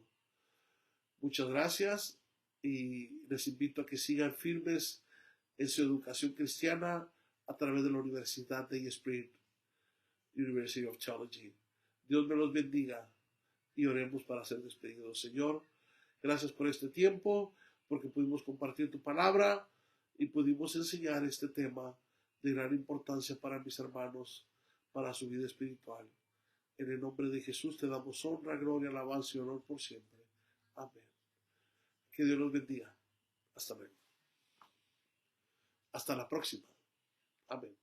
S1: Muchas gracias y les invito a que sigan firmes en su educación cristiana a través de la Universidad de Spring, University of Theology. Dios me los bendiga y oremos para ser despedidos. Señor, gracias por este tiempo, porque pudimos compartir tu palabra y pudimos enseñar este tema de gran importancia para mis hermanos, para su vida espiritual. En el nombre de Jesús te damos honra, gloria, alabanza y honor por siempre. Amén. Que Dios los bendiga. Hasta luego. Hasta la próxima. Amén.